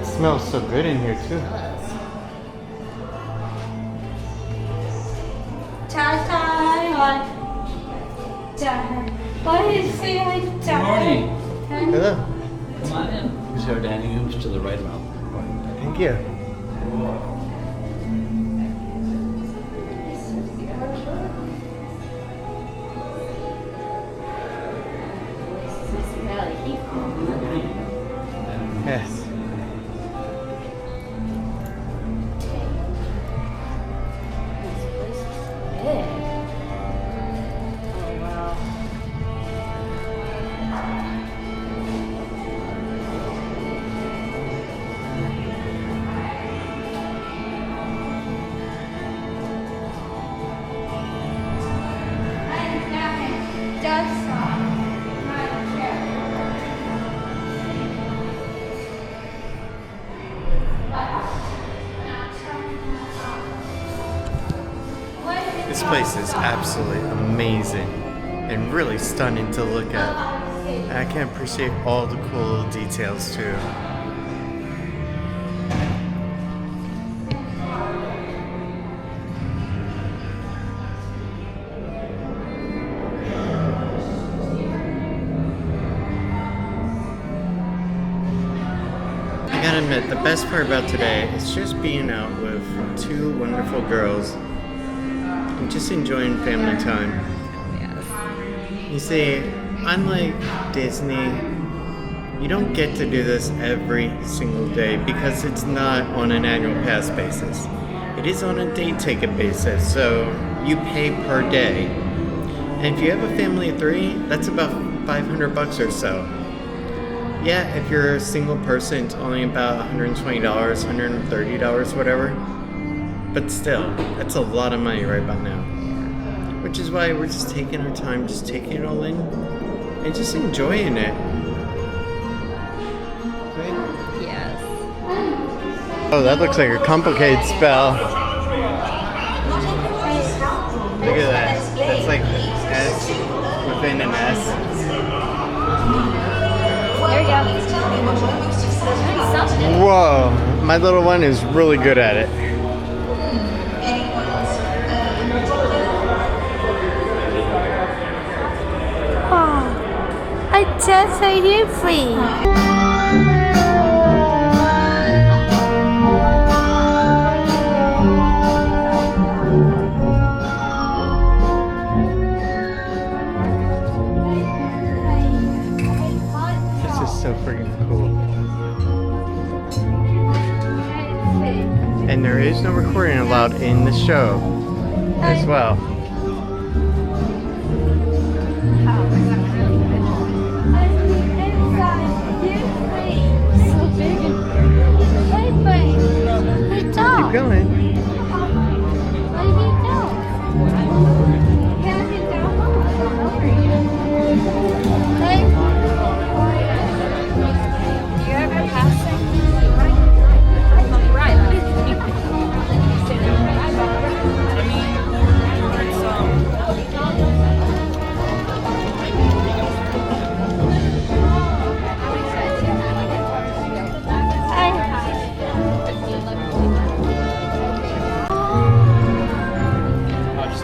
It smells so good in here too. What is it? Morning. Hello. Come on in. Here's our dining rooms to the right about. Thank you. Yes. This place is absolutely amazing and really stunning to look at. And I can appreciate all the cool little details too. I gotta admit, the best part about today is just being out with two wonderful girls and just enjoying family time. Yes. You see, unlike Disney, you don't get to do this every single day because it's not on an annual pass basis. It is on a day ticket basis, so you pay per day. And if you have a family of 3, that's about $500 or so. Yeah, if you're a single person, it's only about $120, $130, whatever. But still, that's a lot of money right about now. Which is why we're just taking our time, just taking it all in, and just enjoying it. Right? Yes. Oh, that looks like a complicated spell. Look at that. That's like S within an S. There we go. Something. Whoa, my little one is really good at it. I just said you free. This is so freaking cool. And there is no recording allowed in the show as well. Keep going.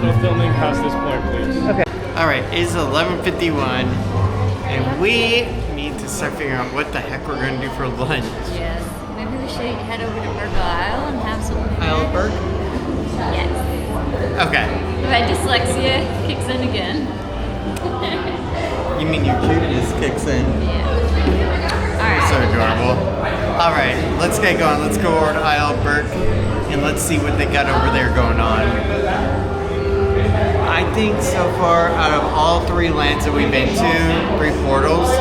No filming past this point, please. Okay. Alright, it's 11:51 and we need to start figuring out what the heck we're going to do for lunch. Yes. Maybe we should head over to Burger Isle and have some dinner. Isle of Burke? Yes. Okay. My dyslexia kicks in again. You mean your cuteness kicks in? Yeah. You're so adorable. All right, let's get going. Let's go over to Isle of Burke and let's see what they got over there going on. I think so far, out of all 3 lands that we've been to, 3 portals,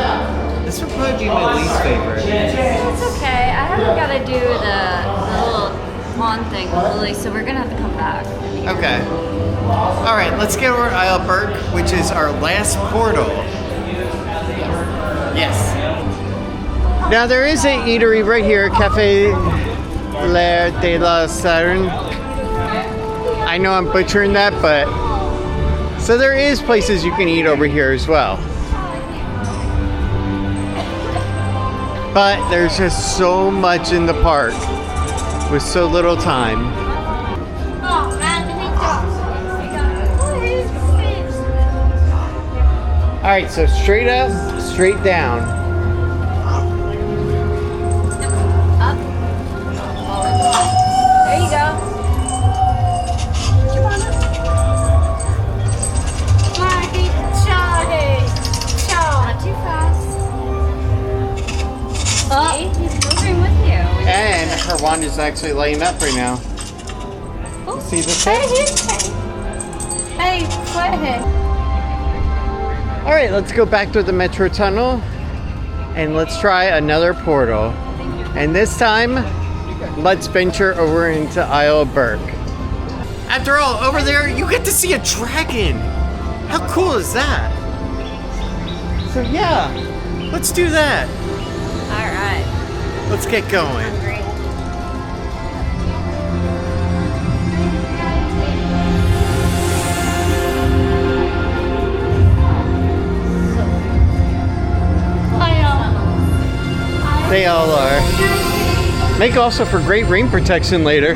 this would probably be my least favorite. It's okay. I haven't got to do the little lawn thing with Lily, so we're gonna have to come back. Okay. All right, let's get over to Isle of Burke, which is our last portal. Yes. Now there is an eatery right here, Cafe L'air de la Saturne. I know I'm butchering that, but so there is places you can eat over here as well. But there's just so much in the park with so little time. Oh, man, All right, so straight up, straight down. Up. There you go. Not too fast. See? He's moving with you. And her wand is actually lighting up right now. See this? Hey, flathead. All right, let's go back to the metro tunnel and let's try another portal. And this time, let's venture over into Isle of Burke. After all, over there, you get to see a dragon. How cool is that? So yeah, let's do that. All right. Let's get going. They all are. Make also for great rain protection later.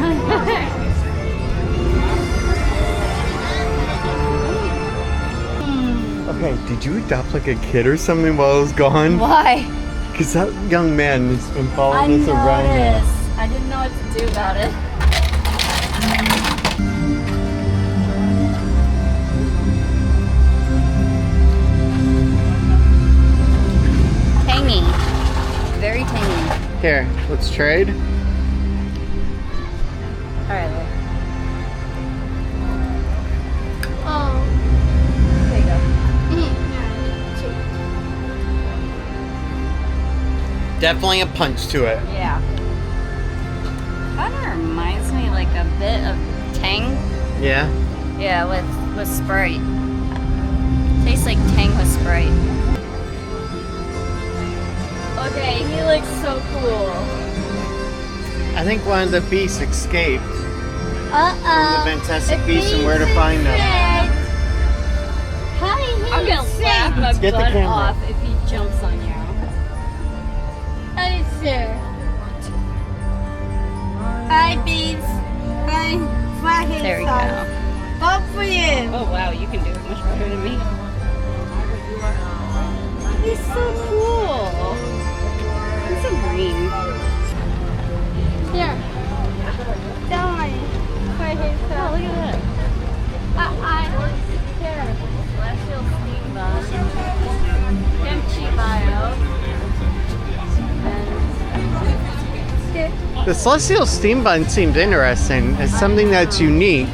Okay, did you adopt like a kid or something while I was gone? Why? Because that young man has been I following us around now. noticed. I didn't know what to do about it. Tangy. Very tangy. Here, let's trade. Alright, Oh. there you go. Definitely a punch to it. Yeah. Kind of reminds me like a bit of Tang. Yeah? Yeah, with Sprite. Tastes like Tang with Sprite. Okay, he looks so cool. I think one of the beasts escaped. Uh-oh. The fantastic beasts and where to find them. How did he I'm gonna laugh my Get the butt camera. off if he jumps on you. Hi, sir. Hi, bees. Hi, flathead. There we go. Vote for you. Oh wow, you can do it much better than me. He's so cool. He's so green. Here. Down. Flathead. Oh, look at that. Here. Celestial steam bun. Kimchi bio. The celestial steam bun seemed interesting. It's something that's unique.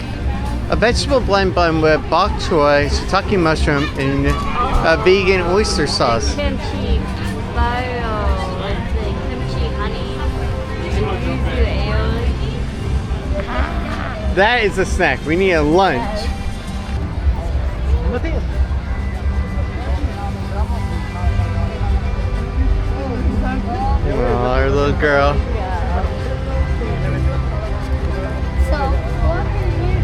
A vegetable blend bun with bok choy, shiitake mushroom, and a vegan oyster sauce. Kimchi bio. Let's see. Kimchi honey. Yuzu aioli. That is a snack. We need a lunch. Look at oh, our little girl. So, what are you?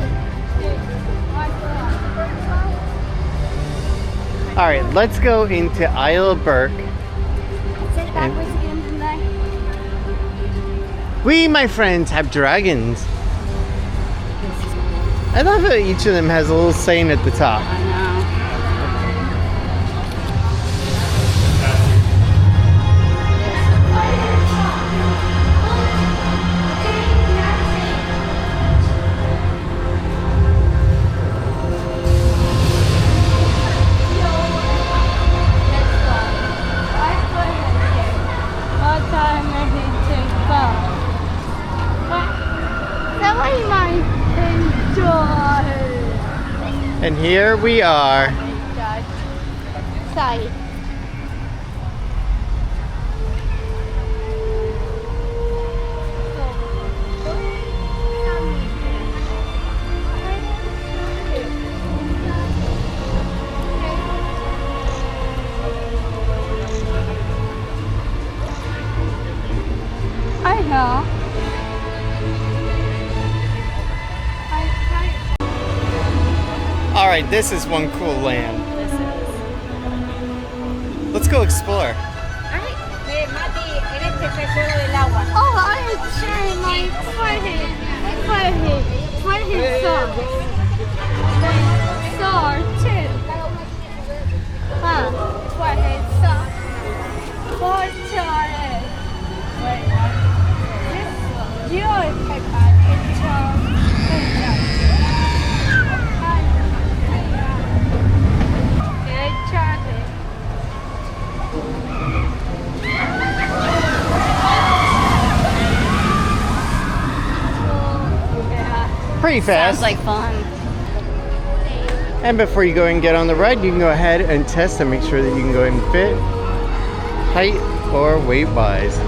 All right, let's go into Isle of Burke. Say it backwards again, didn't I? We, my friends, have dragons. I love how each of them has a little saying at the top. I know. And here we are. Sorry. I know. All right, this is one cool land. This is. Let's go explore. Oh, I am sharing my forehead. Forehead sore too. Huh? Forehead sore. Wait. You are Good chocolate. Pretty fast. Sounds like fun. And before you go and get on the ride, you can go ahead and test and make sure that you can go ahead and fit height or weight wise.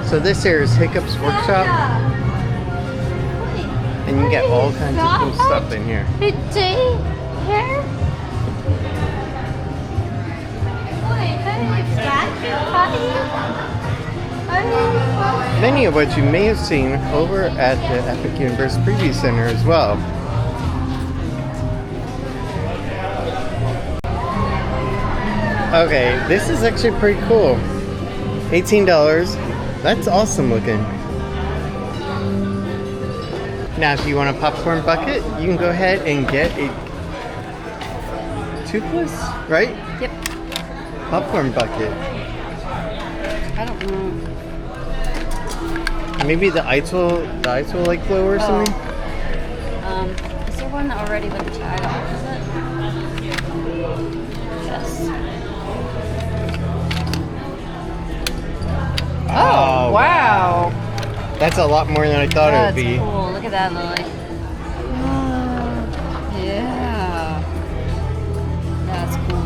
So this here is Hiccup's workshop, and you can get all kinds of cool stuff in here. It's here. Many of what you may have seen over at the Epic Universe Preview Center as well. Okay, this is actually pretty cool. $18. That's awesome looking. Now, if you want a popcorn bucket, you can go ahead and get a toothless, right? Yep. Popcorn bucket. I don't know. Maybe the Eitel like glow or something? Is there one already with the tag on? Is it? Yes. Oh, wow. That's a lot more than I thought That's it would be. cool. Look at that, Lily. Yeah. That's cool.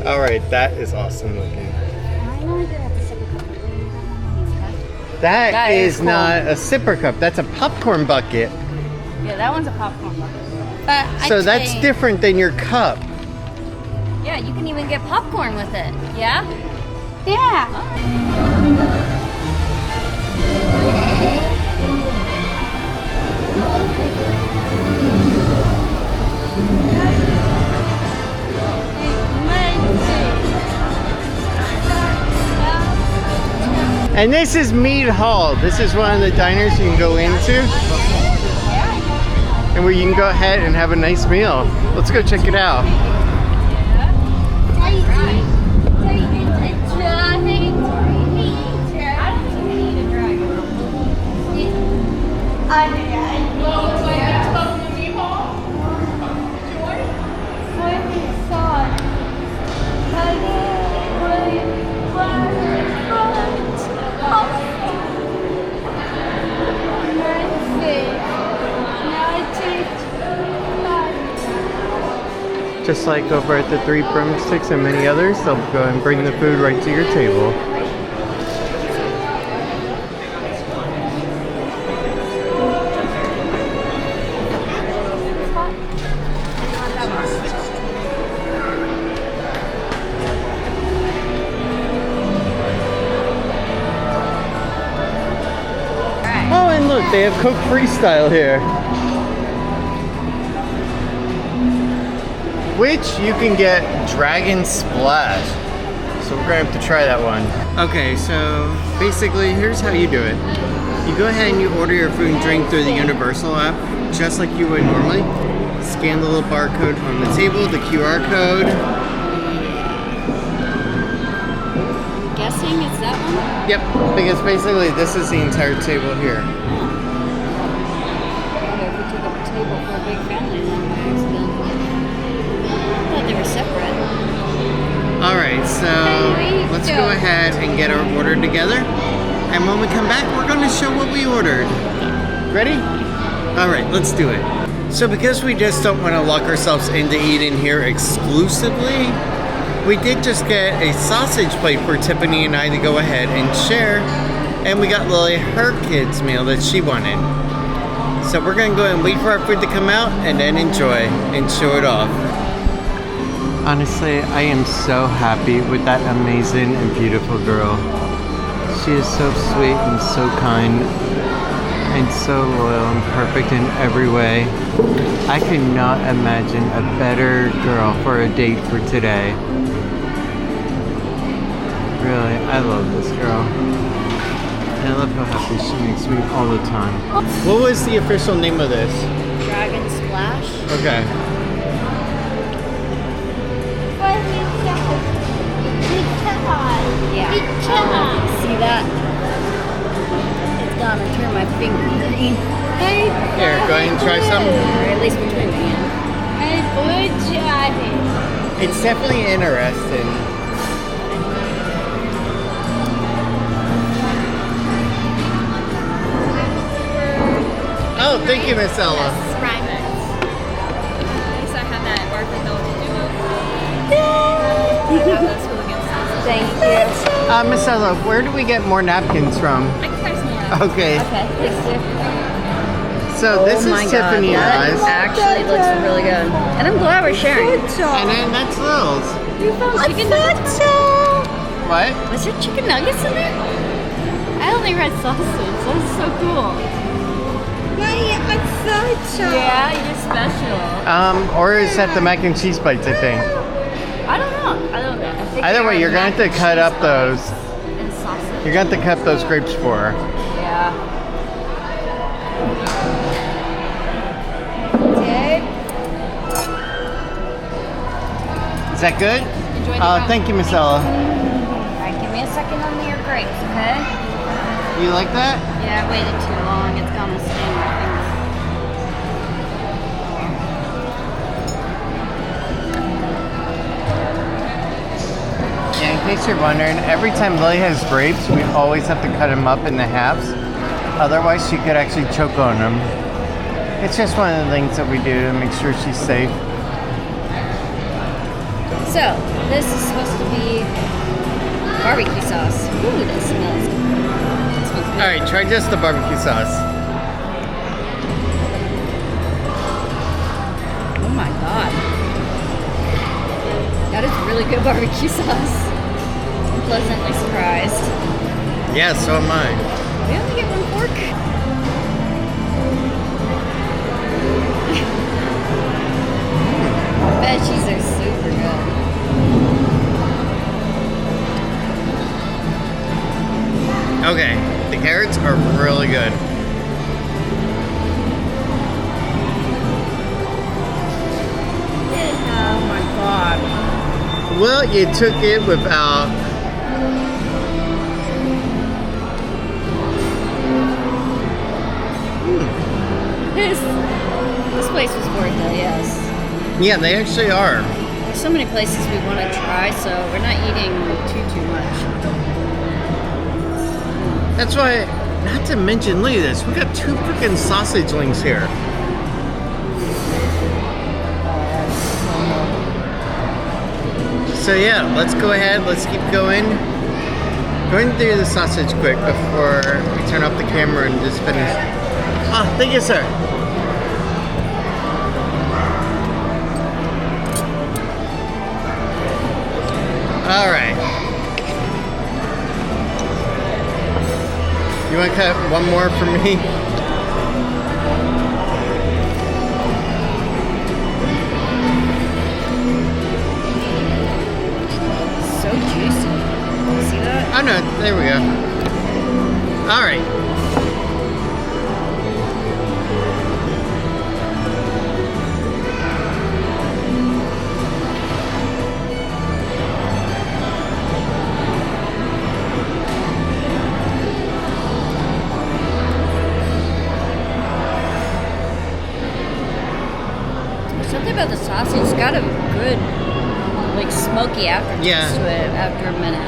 Alright, that is awesome looking. I know I did have to sip a cup of That is cool. not a sipper cup, that's a popcorn bucket. Yeah, that one's a popcorn bucket. But So that's different than your cup. Yeah, you can even get popcorn with it. Yeah? Yeah. And this is Mead Hall. This is one of the diners you can go into. And where you can go ahead and have a nice meal. Let's go check it out. Just like over at the Three Broomsticks and many others, they'll go and bring the food right to your table. Oh, and look, they have Coke Freestyle here. Which you can get Dragon Splash. So we're gonna have to try that one. Okay, so basically here's how you do it. You go ahead and you order your food and drink through the Universal app, just like you would normally. Scan the little barcode on the table, the QR code. I'm guessing it's that one? Yep, because basically this is the entire table here. Okay, if we took up a table for a big family then by accident. I thought they were separate. Alright, so let's go ahead and get our order together. And when we come back, we're going to show what we ordered. Ready? Alright, let's do it. So because we just don't want to lock ourselves into eating here exclusively, we did just get a sausage plate for Tiffany and I to go ahead and share. And we got Lily her kids' meal that she wanted. So we're going to go ahead and wait for our food to come out and then enjoy and show it off. Honestly, I am so happy with that amazing and beautiful girl. She is so sweet and so kind and so loyal and perfect in every way. I could not imagine a better girl for a date for today. Really, I love this girl. And I love how happy she makes me all the time. What was the official name of this? Dragon Splash. Okay. Yeah. See that? It's gonna turn my finger green. Here, go ahead and try some. Or at least between me and. It's definitely interesting. Oh, thank you, Miss Ella. Yes, remembrance. So I have that Barker Mill to do. I have this really good sauce. Thank you. Miss Ella, where do we get more napkins from? I can try some of that. Okay. Okay, thanks, dear. So this is Tiffany, that guys. actually looks really good. And I'm glad we're sharing. And then that's Lil's. You found chicken nuggets? What? Was there chicken nuggets in there? I only read sausage. That's so cool. Yeah, you're special. Or is that the mac and cheese bites, I think? I don't know. I think Either they way, are you're going to have to cut up those. and sausage. You're going to have to cut those grapes for her. Yeah. Is that good? Enjoy the Thank you, Miss Ella. Alright, give me a second on your grapes, okay? You like that? Yeah, I waited too long. It's gonna stain my finger. Yeah, in case you're wondering, every time Lily has grapes, we always have to cut them up into halves. Otherwise, she could actually choke on them. It's just one of the things that we do to make sure she's safe. So, this is supposed to be barbecue sauce. Ooh, that smells good. Alright, try just the barbecue sauce. Oh my god. That is really good barbecue sauce. I'm pleasantly surprised. Yeah, so am I. We only get one fork? Veggies are super good. Okay, the carrots are really good. Oh my god. Well, you took it without... This place was worth it, yes. Yeah, they actually are. There's so many places we want to try, so we're not eating too much. That's why, not to mention, look at this. We got 2 freaking sausage links here. So yeah, let's go ahead. Let's keep going. Go ahead and do the sausage quick before we turn off the camera and just finish. Ah, thank you, sir. All right. You want to cut one more for me? So juicy. See that? Oh no, there we go. All right. saucy. It's got a good, like, smoky aftertaste Yeah. to it after a minute.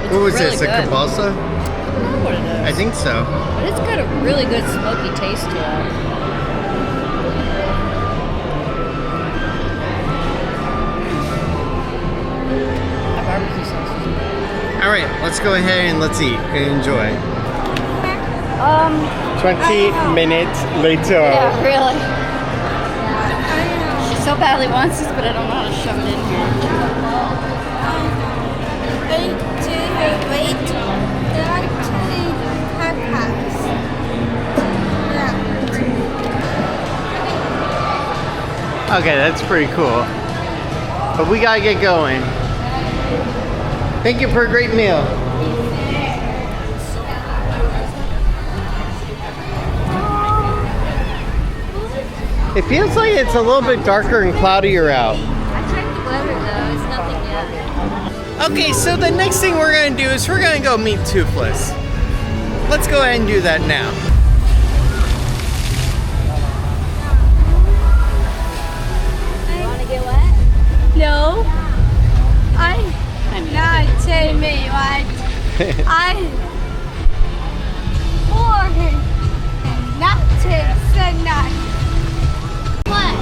It's What was really this? A good. kielbasa? I don't know what it is. I think so. But it's got a really good smoky taste to it. That barbecue sauce is good. All right, let's go ahead and let's eat and enjoy. 20 minutes later. Yeah, really. She so badly wants this, but I don't know how to shove it in here. Wait. They're actually peppers. Yeah. Okay, that's pretty cool. But we gotta get going. Thank you for a great meal. It feels like it's a little bit darker and cloudier out. I checked the weather though, it's nothing yet. Okay, so the next thing we're gonna do is we're gonna go meet Toothless. Let's go ahead and do that now. You wanna get wet? No. Not tell me what. For him. Not to say nothing. What?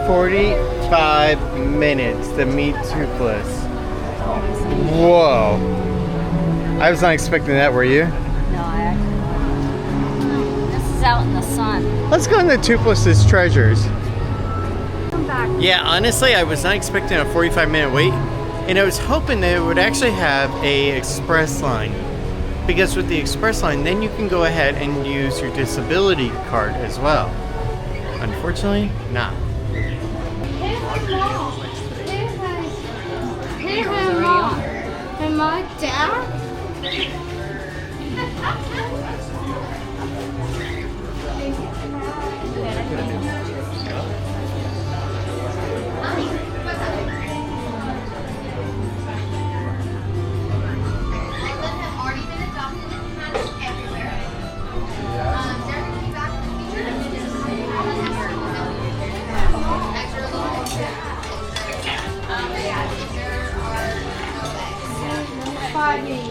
45 minutes to meet Toothless. Whoa. I was not expecting that, were you? No, I actually wasn't. This is out in the sun. Let's go into Toothless's treasures. Yeah, honestly, I was not expecting a 45-minute wait, and I was hoping that it would actually have a express line. Because with the express line, then you can go ahead and use your disability card as well. Unfortunately, not. Hey, Mom. Am I down?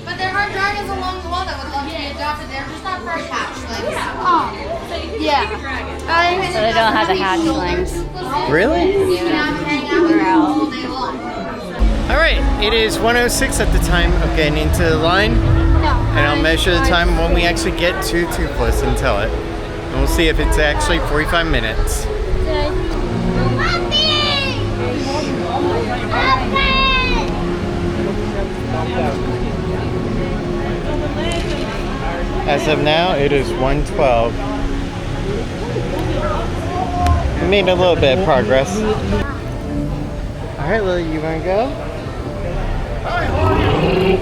But there are dragons along the wall that would love to be adopted. They're just not first hatched. Yeah. So they don't have the hatchlings. Really? They're out. All right, it is 1:06 at the time of getting into the line, and I'll measure the time when we actually get to Toothless and tell it. And we'll see if it's actually 45 minutes. As of now, it is 1:12. We made a little bit of progress. All right, Lily, you want to go? Hi, how are you?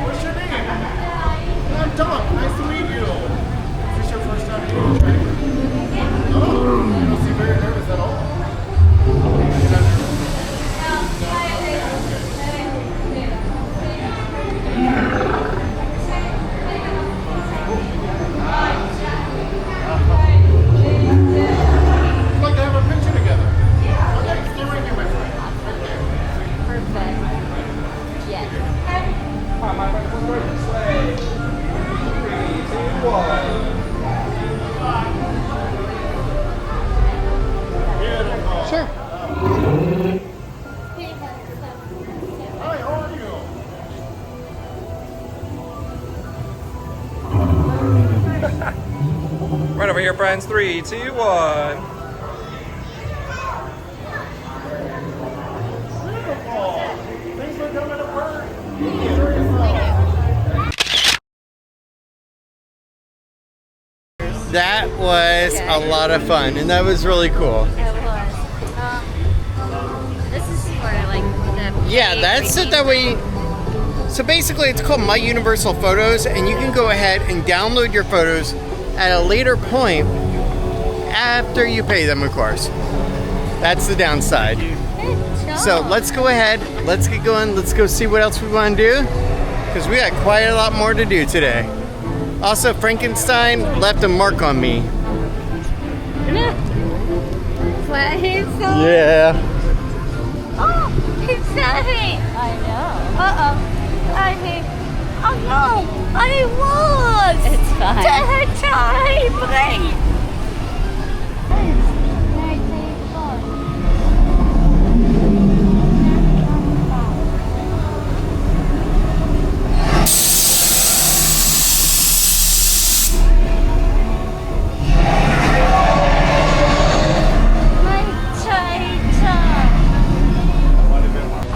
What's your name? I'm Tom. Nice to meet you. Is this your first time here? Oh, you don't seem very nervous at all. We'd like to have a picture together. Okay, stay right here, my friend. Perfect. Yes. Sure. Hi, how are you? Right over here, friends. 3, 2, 1. Thanks for coming to work. That was a lot of fun, and that was really cool. It was. This is for like the. Yeah, that's it that we... So basically, it's called My Universal Photos, and you can go ahead and download your photos at a later point after you pay them, of course. That's the downside. So So let's go ahead, let's get going, let's go see what else we want to do, because we got quite a lot more to do today. Also, Frankenstein left a mark on me. What he's Yeah. Oh, he's saying. I know. I mean, oh no, I was. It's fine. Please.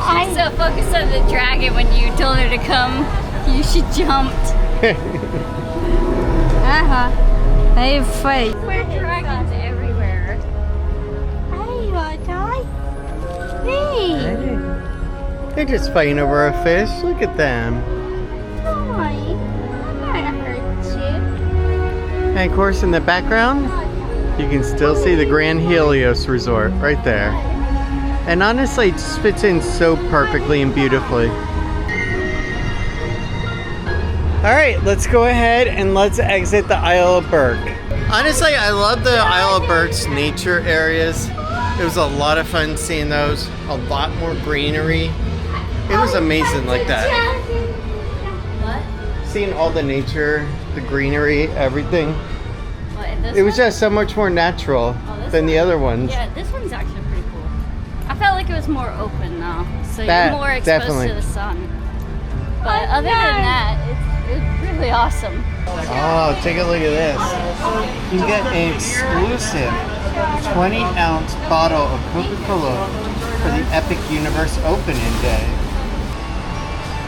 She's so focused on the dragon when you told her to come, she jumped. I'm afraid. There are dragons everywhere. Hey, what die? Hey, They're just fighting over a fish. Look at them. boy, I'm gonna hurt you. And of course, in the background, you can still see the Grand Helios Resort right there. And honestly, it just fits in so perfectly and beautifully. All right, let's go ahead and let's exit the Isle of Burke. Honestly, I love the Isle of Burke's nature areas. It was a lot of fun seeing those. A lot more greenery. It was amazing like that. What? Seeing all the nature, the greenery, everything. What, this It was one? just so much more natural this than the one? other ones. Yeah, this one's actually pretty cool. I felt like it was more open though, so That- you're more exposed definitely. to the sun. But other than that, it's really awesome. Oh, take a look at this. You can get an exclusive 20-ounce bottle of Coca-Cola for the Epic Universe opening day.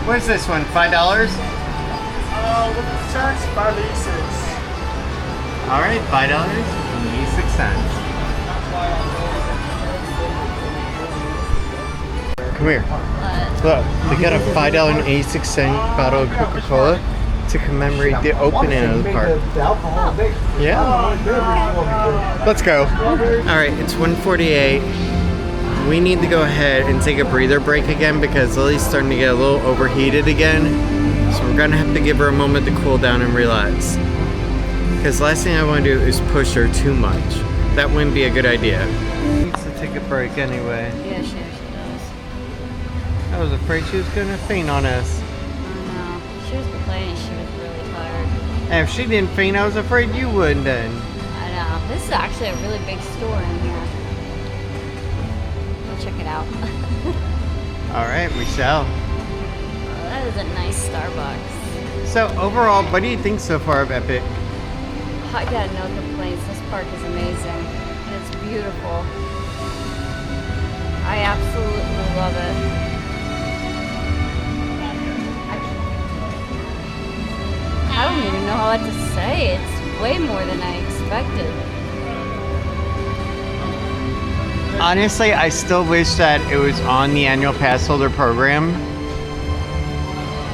What's this one, $5? With the tax, $5.86. All right, $5.86. Come here. Look, they got a $5.86 bottle of Coca-Cola to commemorate the opening of the park. Yeah. Let's go. All right, it's 1:48. We need to go ahead and take a breather break again because Lily's starting to get a little overheated again. So we're gonna have to give her a moment to cool down and relax. Because last thing I want to do is push her too much. That wouldn't be a good idea. She needs to take a break anyway. Yeah, she does. I was afraid she was gonna faint on us. I know. She was complaining she was really tired. And if she didn't faint, I was afraid you would then. I know. This is actually a really big store in here. Go check it out. All right, we shall. Oh, that is a nice Starbucks. So overall, what do you think so far of Epic? I got no complaints. This park is amazing. And it's beautiful. I absolutely love it. I don't even know what to say. It's way more than I expected. Honestly, I still wish that it was on the annual pass holder program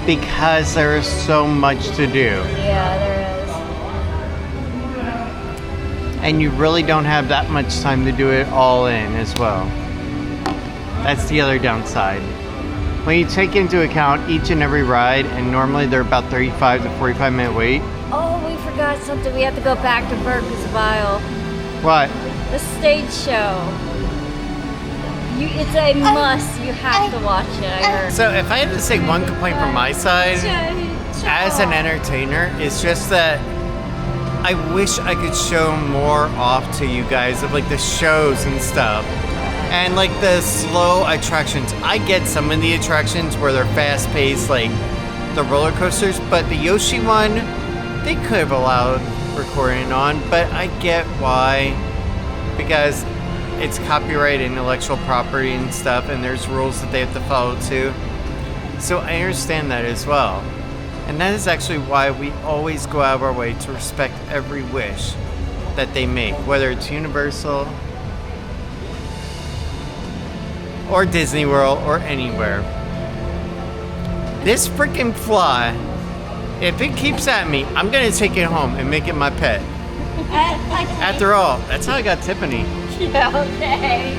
because there is so much to do. Yeah, there is. And you really don't have that much time to do it all in as well. That's the other downside. When you take into account each and every ride, and normally they're about 35 to 45 minute wait. Oh, we forgot something. We have to go back to Burkesville. What? The stage show. It's a must. You have to watch it. I heard. So if I had to say one complaint from my side, as an entertainer, it's just that I wish I could show more off to you guys of like the shows and stuff. And like the slow attractions. I get some of the attractions where they're fast paced, like the roller coasters, but the Yoshi one, they could have allowed recording on, but I get why. Because it's copyright and intellectual property and stuff, and there's rules that they have to follow too. So I understand that as well. And that is actually why we always go out of our way to respect every wish that they make, whether it's Universal or Disney World or anywhere. This freaking fly, if it keeps at me, I'm gonna take it home and make it my pet. After all, that's how I got Tiffany. Yeah, okay.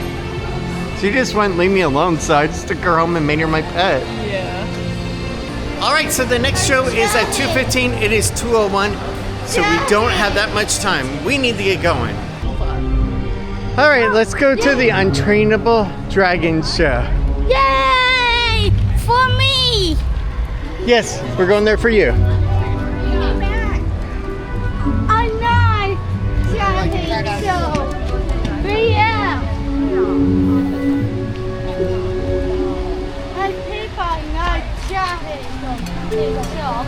She just wouldn't leave me alone, so I just took her home and made her my pet. Yeah. All right, so the next show is at 2:15. It is 2:01, so we don't have that much time. We need to get going. All right, let's go to the Untrainable Dragon show. Yay! For me! Yes, we're going there for you. I'm not Johnny Show. Yeah. I think I'm not Johnny Show.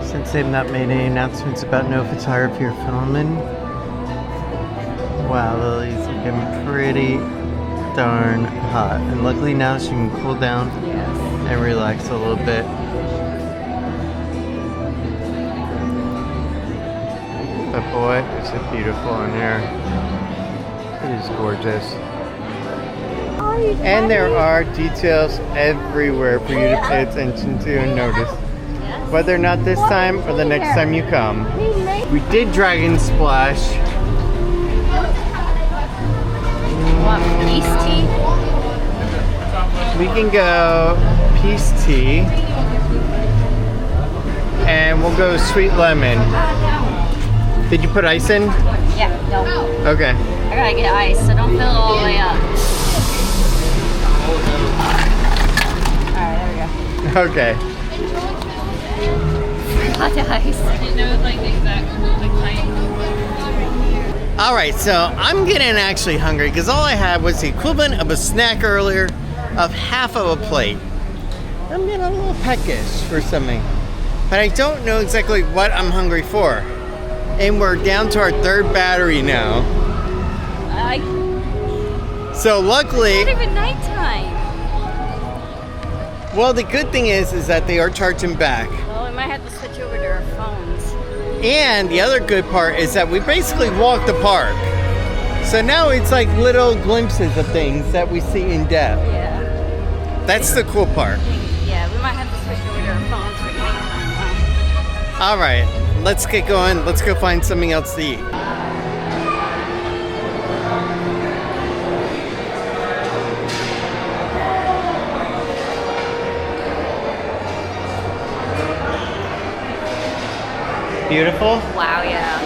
Since they've not made any announcements about no photography or filming, wow, Lily's looking pretty darn hot. And luckily now she can cool down and relax a little bit. But boy, it's so beautiful in here. It is gorgeous. And there are details everywhere for you to pay attention to and notice. Whether or not this time or the next time you come. We did Dragon Splash. Want peace tea? We can go Peace Tea. And we'll go Sweet Lemon. Did you put ice in? Yeah, no. Okay. I gotta get ice, so don't fill it all the way up. Alright, there we go. Okay. Got the ice. I didn't know like the exact height. Alright, so I'm getting actually hungry because all I had was the equivalent of a snack earlier of half of a plate. I'm getting a little peckish for something. But I don't know exactly what I'm hungry for. And we're down to our third battery now. So luckily, It's not even nighttime. well, the good thing is that they are charging back. Well, we might have to switch over to our phones. And the other good part is that we basically walked the park. So now it's like little glimpses of things that we see in depth. Yeah. That's the cool part. Yeah, we might have to switch over to our phones for nighttime. All right, let's get going. Let's go find something else to eat. Beautiful. Wow, yeah.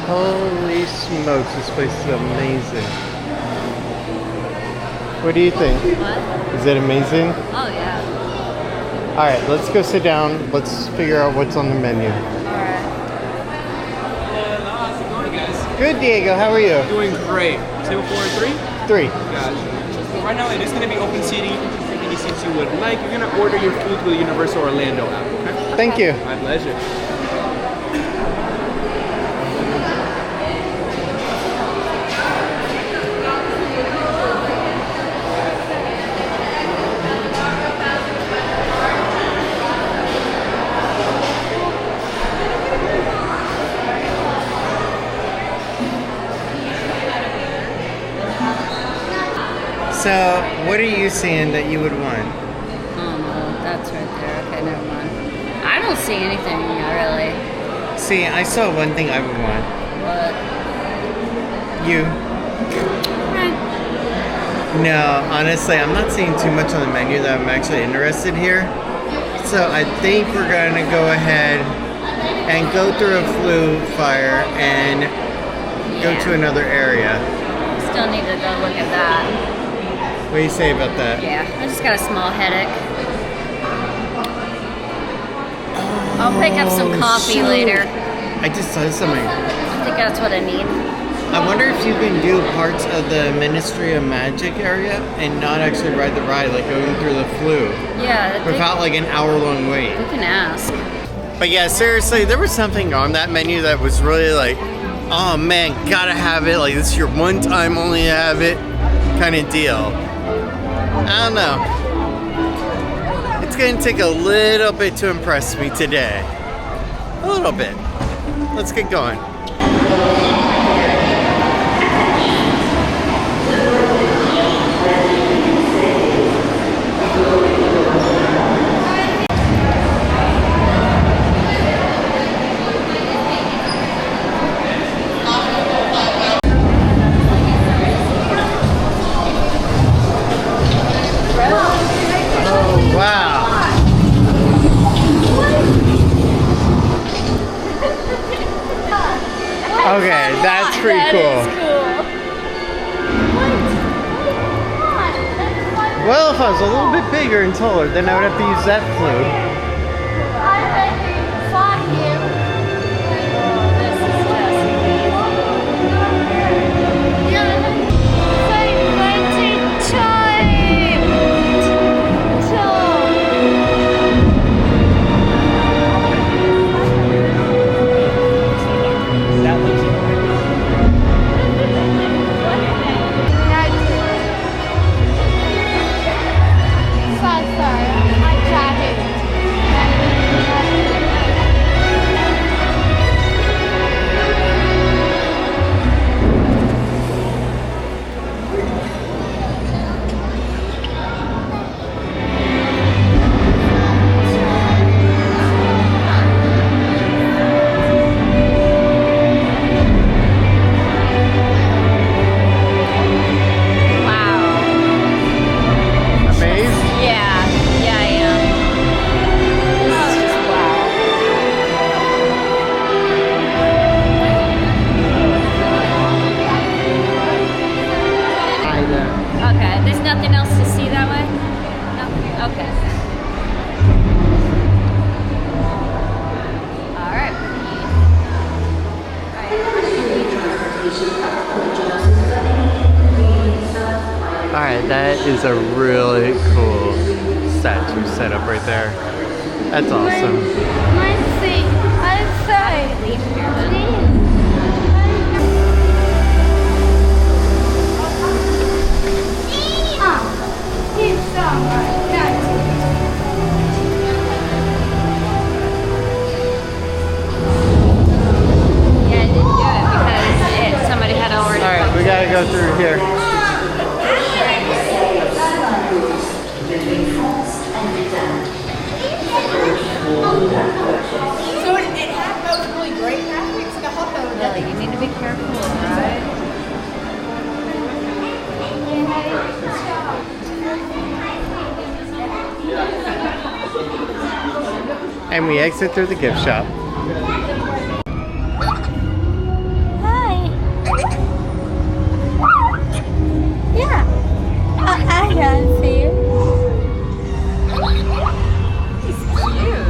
Holy smokes, this place is amazing. What do you think? What? Is it amazing? Oh, yeah. All right, let's go sit down. Let's figure out what's on the menu. Alright. How's it going, guys? Good, Diego. How are you? Doing great. Table 4 and 3? 3. Gotcha. Right now, it is going to be open seating. You can take any seats you would like. You're going to order your food with the Universal Orlando app, okay? Thank you. My pleasure. So, what are you seeing that you would want? Oh, no, that's right there. Okay, never mind. I don't see anything, really. See, I saw one thing I would want. What? You. No, honestly, I'm not seeing too much on the menu that I'm actually interested here. So I think we're going to go ahead and go through a flu fire and go to another area. Still need to go look at that. What do you say about that? Yeah, I just got a small headache. I'll pick up some coffee shoot. later. I just saw something. I think that's what I need. I wonder if you can do parts of the Ministry of Magic area and not actually ride the ride, like going through the flu. Yeah. Without like an hour-long wait. We can ask. But yeah, seriously, there was something on that menu that was really like, oh man, gotta have it. Like, this is your one time only to have it kind of deal. I don't know. It's gonna take a little bit to impress me today. A little bit. Let's get going. That cool. is cool. Well, if I was a little bit bigger and taller, then I would have to use that flute. I bet you fought him. This is just That looks Alright, that is a really cool statue setup right there. That's awesome. Let's see. I'm sorry. He's somewhere. Yeah, I didn't do it because somebody had already. Alright, we gotta go through here. So it had both really great graphics and a hot dog. Yeah, you need to be careful, right? And we exit through the gift shop. Hi. Yeah. I can see you. He's cute.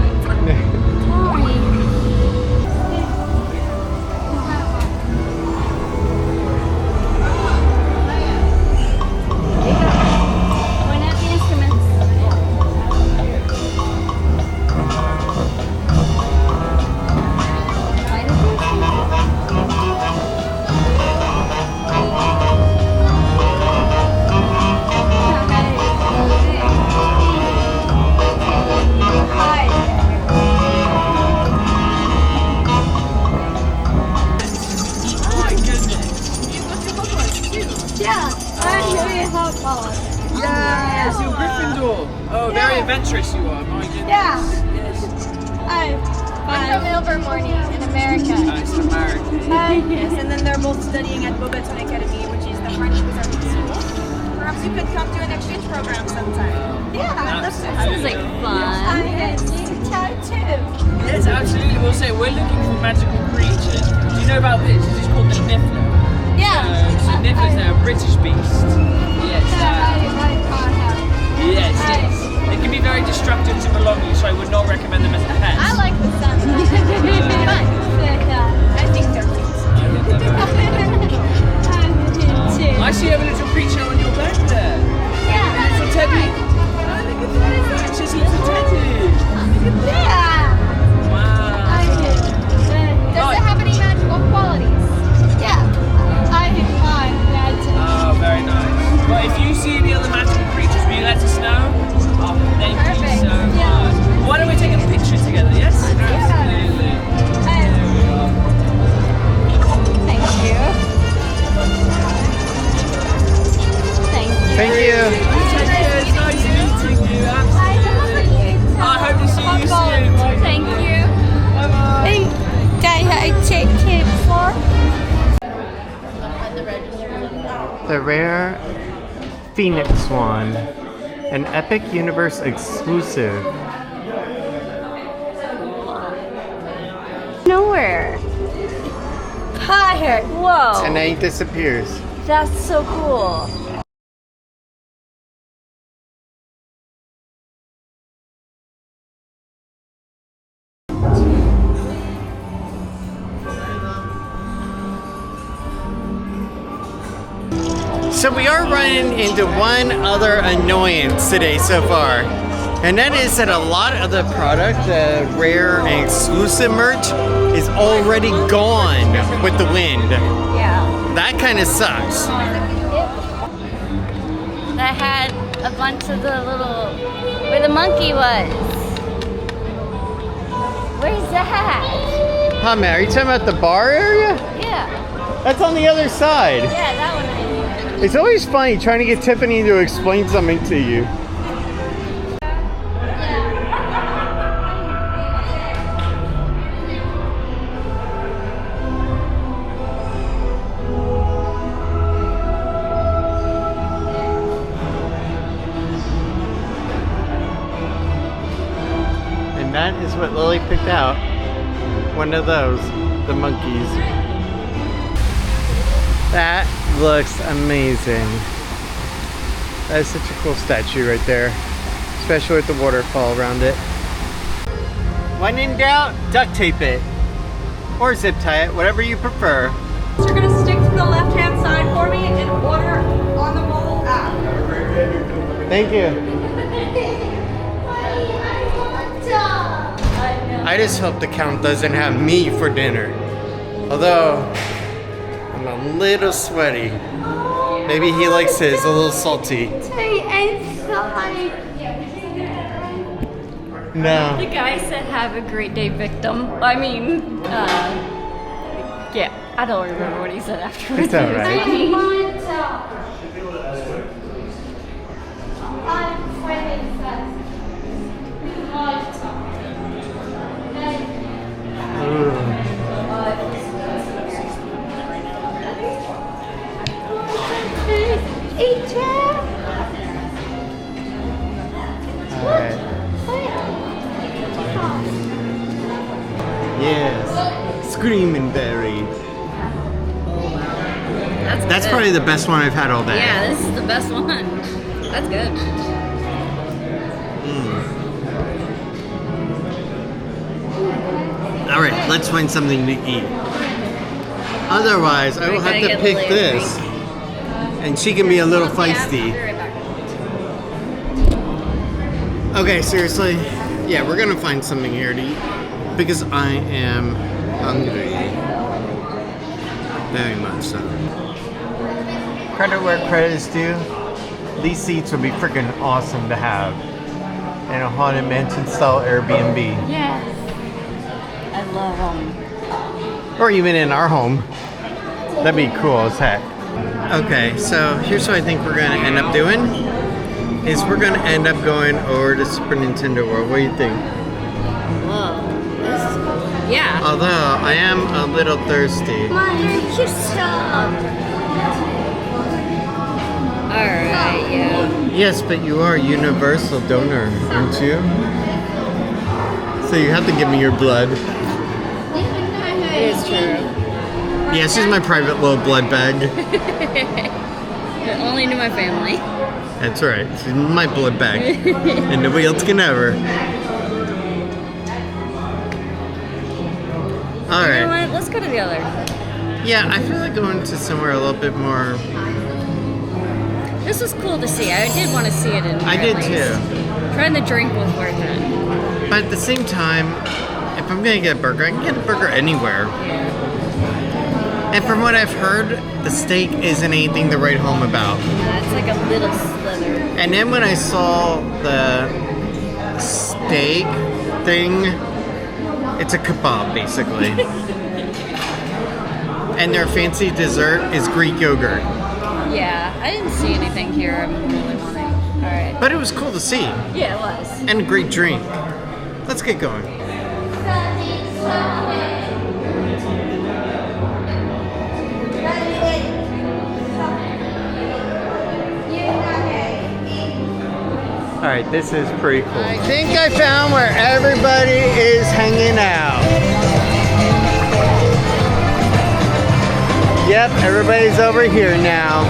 Point out the instruments. Yeah. I'm doing hot dog. Yes, you're Gryffindor. Oh, very adventurous you are. My goodness. Yeah. Yes. I'm from Ilvermorny in America. Nice American. Yes, and then they're both studying at Beauxbaton Academy, which is the French wizarding school. Perhaps you could come to an exchange program sometime. Yeah. That sounds like I fun. had new tattoo. Yes, absolutely. We'll say we're looking for magical creatures. Do you know about this? This is called the Niffler. Yeah. So Nifflers, they're a British beast. Yes. Yes, yes. They can be very destructive to belongings, so I would not recommend them as pets. I like the sunlight. I think they're cute. I see you have a little creature on your bed there. Yeah. Little teddy. Oh, look at that. It's just a little teddy. Yeah. Wow. Does it have any magical qualities? Yeah. I can find that. Oh, very nice. Well, if you see any other magical creatures, will you let us know? Oh, thank you Perfect. so much. Yeah. Why don't we take a picture together, yes? Absolutely. There we are. Thank you. Thank you. Thank you. Take care. It's nice meeting you. Absolutely. I hope to see you soon. Thank you. Bye-bye. I take it for. The rare Phoenix One, an Epic Universe exclusive. Nowhere. tired. Whoa. And then he disappears. That's so cool. So we are running into one other annoyance today so far. And that is that a lot of the product, the rare and exclusive merch, is already gone with the wind. Yeah. That kind of sucks. That had a bunch of the little, where the monkey was. Where's that? Huh, man, are you talking about the bar area? Yeah. That's on the other side. Yeah, that one. It's always funny trying to get Tiffany to explain something to you. And that is what Lily picked out. One of those, the monkeys. That looks amazing. That is such a cool statue right there, especially with the waterfall around it. When in doubt, duct tape it. Or zip tie it, whatever you prefer. So you're gonna stick to the left-hand side for me and order on the mobile app. Thank you. I just hope the Count doesn't have me for dinner. Although, I'm a little sweaty. Maybe he likes his a little salty. No. The guy said, "Have a great day, victim." I mean, yeah, I don't remember what he said afterwards. It's alright. Alright. Yes. Screaming berry. That's good. probably the best one I've had all day. Yeah, this is the best one. That's good. Alright, let's find something to eat. Otherwise, I will have to pick this. And she can be a little feisty. Okay, seriously. Yeah, we're gonna find something here to eat. Because I am hungry. Very much so. Credit where credit is due. These seats would be freaking awesome to have in a Haunted Mansion style Airbnb. Yes. I love them. Or even in our home. That'd be cool as heck. Okay, so here's what I think we're gonna end up doing. Is we're gonna end up going over to Super Nintendo World. What do you think? Whoa. This is cool. Yeah. Although I am a little thirsty. You stop. Alright, yeah. Yes, but you are a universal donor, aren't you? So you have to give me your blood. It is true. Yeah, this is my private little blood bag. Only to my family. That's right. It's my blood bag. And nobody else can ever. You know Alright. what? Let's go to the other. Yeah, I feel like going to somewhere a little bit more... This was cool to see. I did want to see it in I did too. Trying the drink was worth it. But at the same time, if I'm gonna get a burger, I can get a burger anywhere. And from what I've heard, the steak isn't anything to write home about. Yeah, it's like a little slither. And then when I saw the steak thing, it's a kebab basically. And their fancy dessert is Greek yogurt. Yeah, I didn't see anything here I'm really wanting. Alright. But it was cool to see. Yeah, it was. And a great drink. Let's get going. Alright, this is pretty cool. I think I found where everybody is hanging out. Yep, everybody's over here now.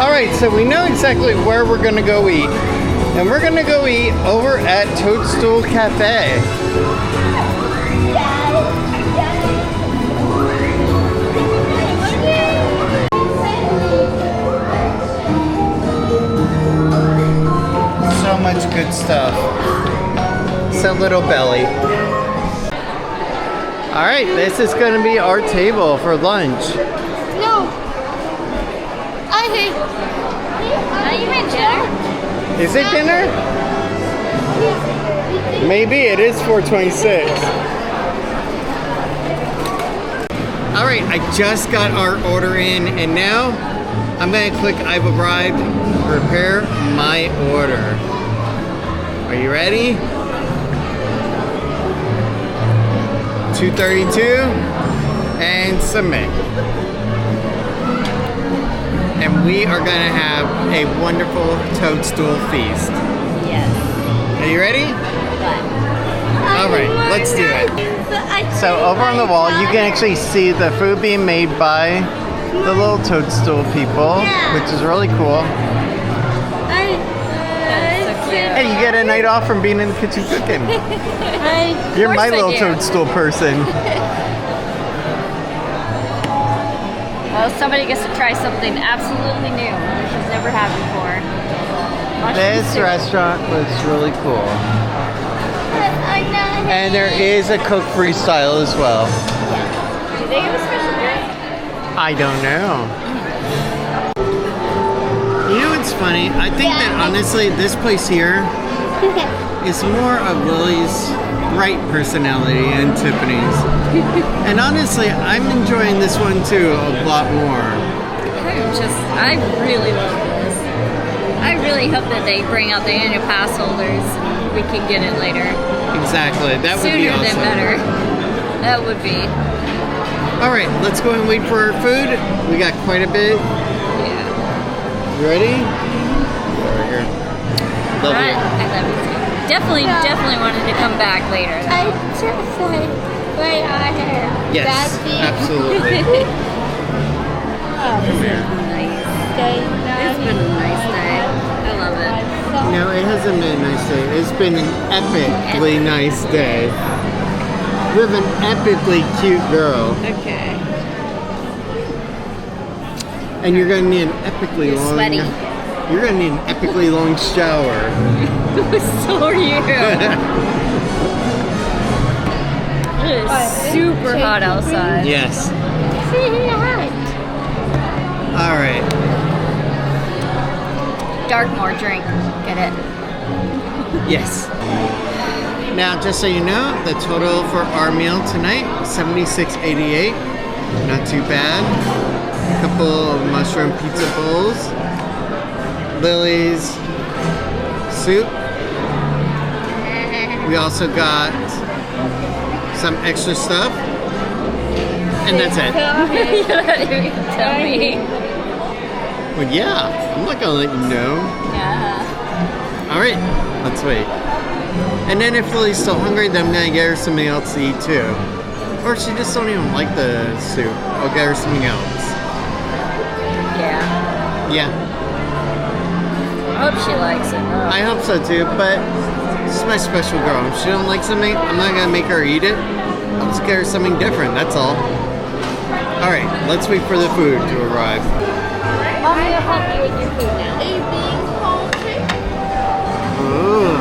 Alright, so we know exactly where we're gonna go eat. And we're gonna go eat over at Toadstool Cafe. So much good stuff. So little belly. Alright, this is gonna be our table for lunch. No. I hate. You meant dinner? Is it dinner? Maybe it is 4:26. Alright, I just got our order in and now I'm gonna click I've arrived, prepare my order. Are you ready? 232 and submit. And we are gonna have a wonderful toadstool feast. Yes. Are you ready? But Alright, let's do it. So over on the wall you can actually see the food being made by the little toadstool people, which is really cool. Hey, you get a night off from being in the kitchen cooking. You're my little toadstool person. Well, somebody gets to try something absolutely new that she's never had before. This restaurant looks really cool. And there is a Coke freestyle as well. Do they have a special drink? I don't know. You know what's funny? I think that honestly this place here is more of Lily's bright personality and Tiffany's. And honestly, I'm enjoying this one too a lot more. I really love this. I really hope that they bring out the annual pass holders and we can get it later. Exactly, that would be awesome. Sooner than better. That would be. Alright, let's go and wait for our food. We got quite a bit. Yeah. You ready? Over here. Love you. I love you too. Definitely wanted to come back later. I just like right on here. Yes, absolutely. Nice. It's been a nice day. I love it. No, it hasn't been a nice day. It's been an epically nice day. With an epically cute girl. Okay. And you're gonna need an epically long. Sweaty. You're gonna need an epically long shower. So are you. It is super hot outside. Yes. All right. Darkmoor drink. Get it? Yes. Now, just so you know, the total for our meal tonight, $76.88. Not too bad. A couple of mushroom pizza bowls. Lily's soup. We also got some extra stuff. And that's it. Tell me. Well, yeah. I'm not gonna let you know. Yeah. Alright, let's wait. And then if Lily's still hungry, then I'm gonna get her something else to eat too. Or she just don't even like the soup. I'll get her something else. Yeah. Yeah. I hope she likes it. I hope so too, but she's my special girl. If she don't like something, I'm not gonna make her eat it. I'll just get her something different, that's all. Alright, let's wait for the food to arrive. I'm gonna help you with your food now. A bean poultry, Ooh.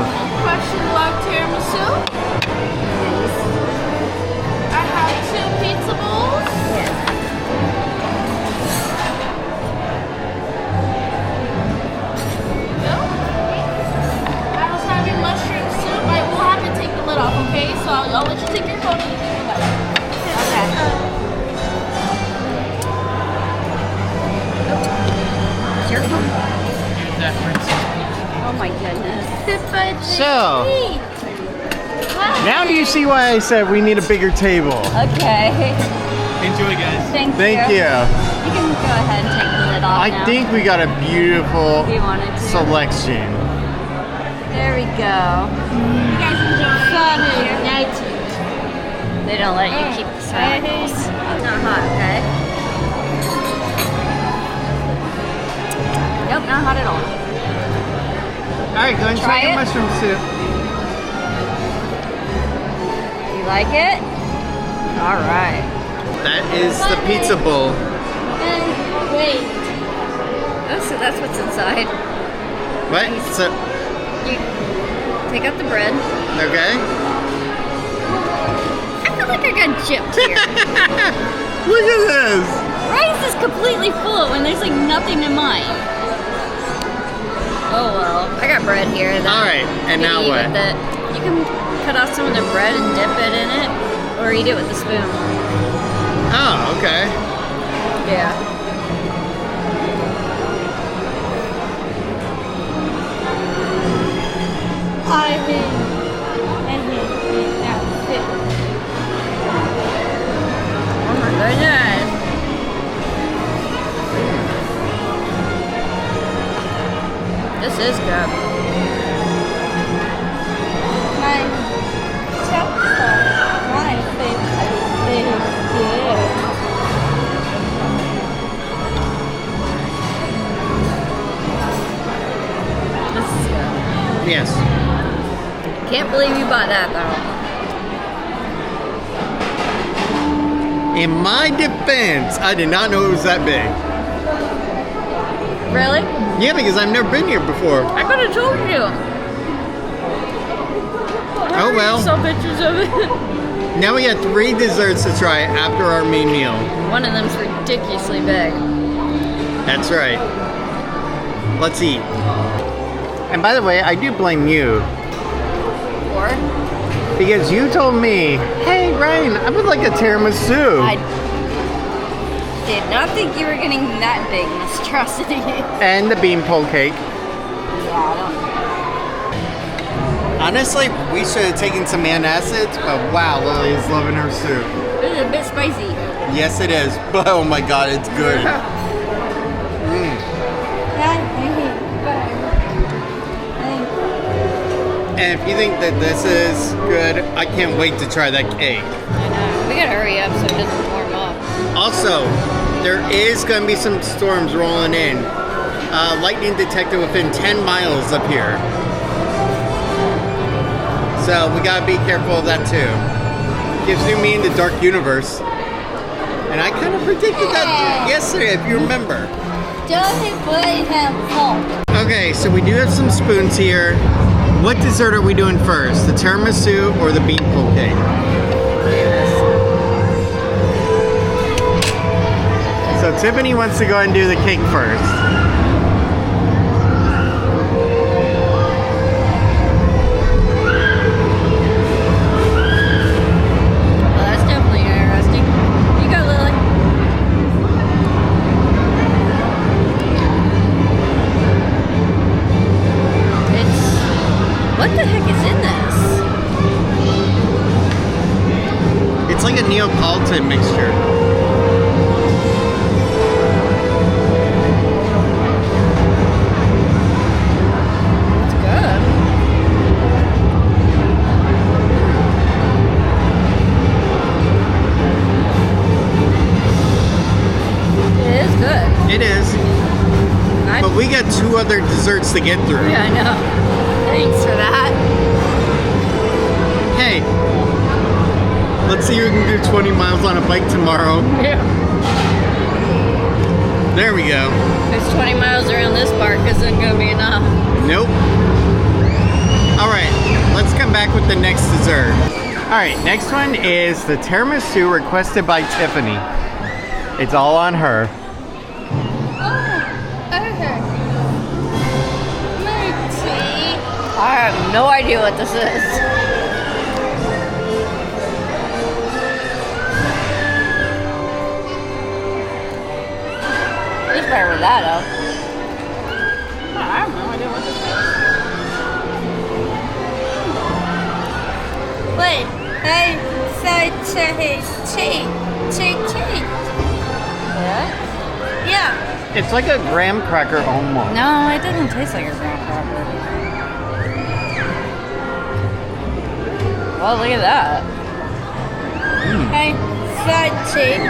Russian log tiramisu. I have 2 pizza bowls. No? I was having mushroom soup. I will have to take the lid off, okay? So I'll let you take your phone and you take the lid off. Okay. Your phone. Oh my goodness. So, now do you see why I said we need a bigger table? Okay. Enjoy, guys. Thank you. Thank you. You can go ahead and take the lid off I now. think we got a beautiful If you wanted to. selection. There we go. You guys enjoy. They don't let you keep the samples. It's not hot, okay? Nope, not hot at all. All right, go and try your mushroom soup. You like it? All right. That is the pizza bowl. Wait. Oh, so that's what's inside. What? So, You take out the bread. okay. I feel like I got gypped here. Look at this. Rice is completely full when there's like nothing in mine. Oh well, I got bread here. That All right, and you now can eat what? with it. You can cut off some of the bread and dip it in it, or eat it with a spoon. Oh, okay. Yeah. I hate that food. Oh my goodness. This is good. My chocolate, my favorite is good. This is good. Yes. Can't believe you bought that though. In my defense, I did not know it was that big. Really? Yeah, because I've never been here before. I could have told you. Oh well. Saw pictures of it. Now we got 3 desserts to try after our main meal. One of them's ridiculously big. That's right. Let's eat. And by the way, I do blame you. Or Because you told me, hey Ryan, I would like a tiramisu. I did not think you were getting that big monstrosity. And the beanpole cake. Honestly, we should have taken some antacids, but wow, Lily is loving her soup. This is a bit spicy. Yes, it is. But oh my god, it's good. And if you think that this is good, I can't wait to try that cake. I know. We gotta hurry up so it doesn't warm up. Also, there is going to be some storms rolling in. Lightning detected within 10 miles up here. So we gotta be careful of that too. Gives new meaning to Dark Universe. And I kind of predicted that yesterday, if you remember. Okay, so we do have some spoons here. What dessert are we doing first? The tiramisu or the beanpole cake? So Tiffany wants to go ahead and do the cake first. Well, that's definitely interesting. You go, Lily. What the heck is in this? It's like a Neapolitan mixture. It's good. It is good. It is. But we got 2 other desserts to get through. Yeah, I know. Thanks for that. Hey, let's see who can do 20 miles on a bike tomorrow. Yeah. There we go. There's 20 miles around this park isn't going to be enough. Nope. All right, let's come back with the next dessert. All right, next one is the tiramisu requested by Tiffany. It's all on her. I have no idea what this is. It's better with that up. I have no idea what this is. Wait, I said cheese. Yeah? Yeah. It's like a graham cracker almost. No, it doesn't taste like a graham cracker. Well, look at that. Hey, fried chicken.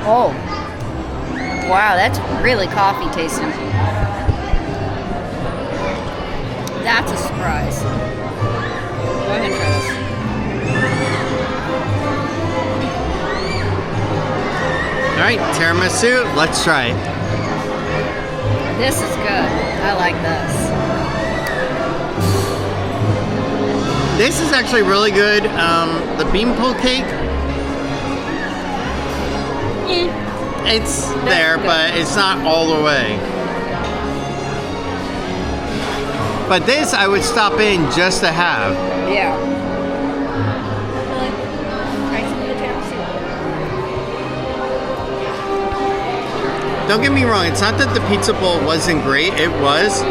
Oh. Wow, that's really coffee tasting. That's a surprise. Go ahead and try this. All right, tiramisu, let's try it. This is good. I like this. This is actually really good. The beanpole cake, it's there, but it's not all the way. But this I would stop in just to have. Yeah. Don't get me wrong, it's not that the pizza bowl wasn't great, it was.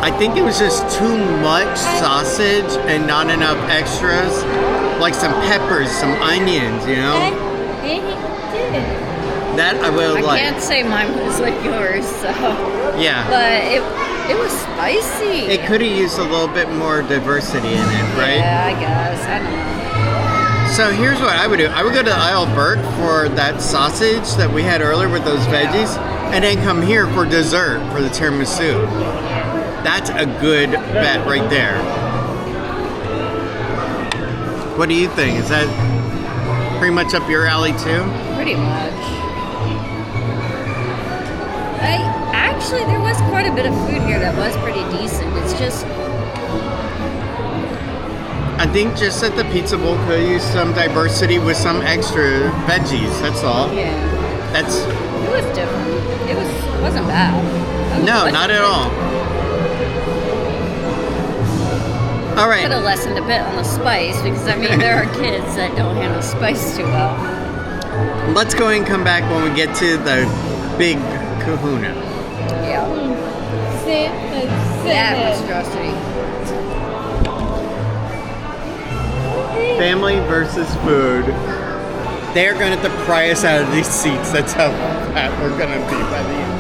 I think it was just too much sausage and not enough extras. Like some peppers, some onions, you know? That I would like. I can't say mine was like yours, so. Yeah. But it was spicy. It could have used a little bit more diversity in it, right? Yeah, I guess. I don't know. So here's what I would do. I would go to Isle Burke for that sausage that we had earlier with those veggies, and then come here for dessert for the tiramisu. That's a good bet right there. What do you think? Is that pretty much up your alley too? Pretty much. Actually, there was quite a bit of food here that was pretty decent. It's just... I think just that the pizza bowl could use some diversity with some extra veggies, that's all. Yeah. It was different. It wasn't bad. No, not at all. All right. Could have lessened a bit on the spice because, I mean, there are kids that don't handle spice too well. Let's go and come back when we get to the big kahuna. Yeah. That monstrosity. Family versus food. They're going to have to pry us out of these seats. That's how fat we're going to be by the end.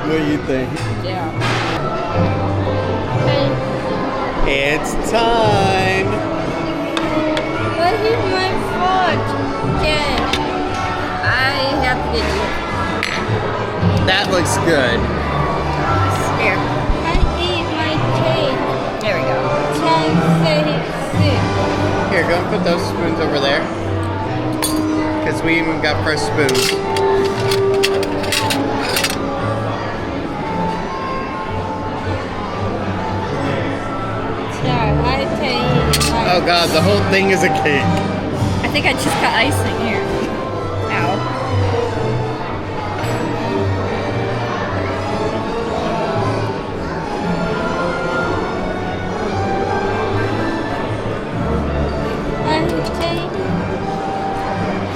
What do you think? Yeah. It's time. What is my fault? Yeah. I have to get you. That looks good. Here. I eat my cake. There we go. Here, go and put those spoons over there. Because we even got fresh spoons. Oh god, the whole thing is a cake. I think I just got icing here. Ow.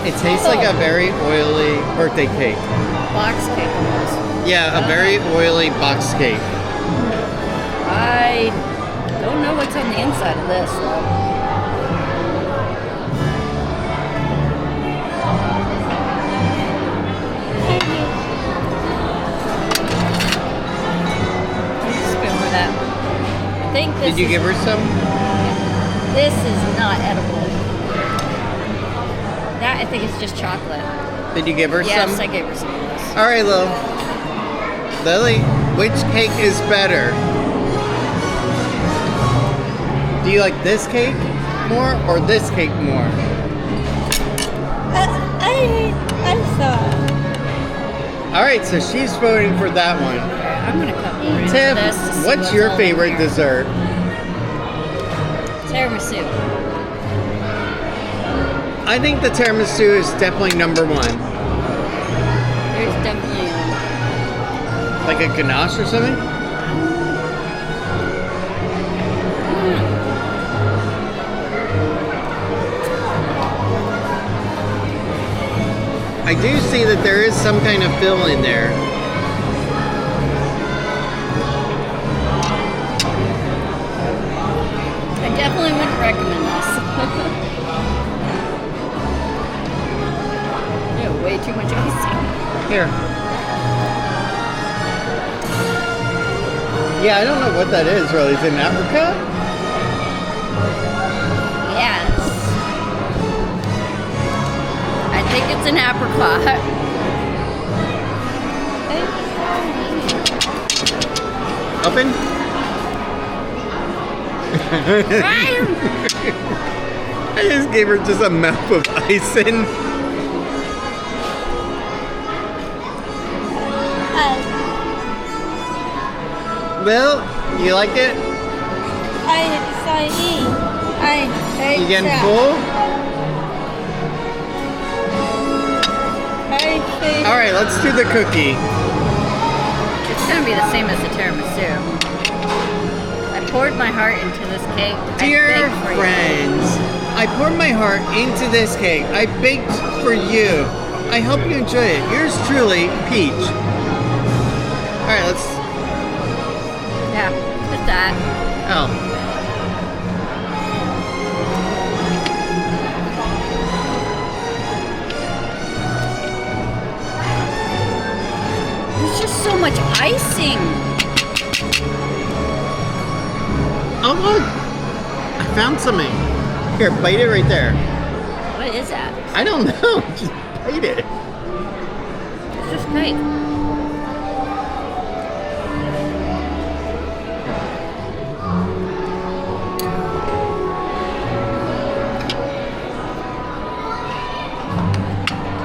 It tastes like a very oily birthday cake. Box cake almost. Yeah, a very oily box cake. I don't know what's on the inside of this though. Spoon for that. I think this Did you give her some? This is not edible. That I think it's just chocolate. Did you give her some? Yes, I gave her some of this. All right, Lily, which cake is better? Do you like this cake more or this cake more? I saw. All right, so she's voting for that one. I'm gonna cut into Tiff, this. To see what's your all in favorite here. dessert? Tiramisu. I think the tiramisu is definitely number one. There's definitely Like a ganache or something? I do see that there is some kind of fill in there. I definitely wouldn't recommend this. Yeah, way too much icing. Here. Yeah, I don't know what that is really. Is it an apricot? Yes. I think it's an apricot. Open? I just gave her just a mouth of icing. Well, you like it? You getting full? Alright, let's do the cookie. It's gonna be the same as the tiramisu. I poured my heart into this cake. Dear friends, I poured my heart into this cake. I baked for you. I hope you enjoy it. Yours truly, Peach. Alright, let's... Yeah, just that. Oh. There's just so much icing. Oh look! I found something. Here, bite it right there. What is that? I don't know. Just bite it. It's just cake.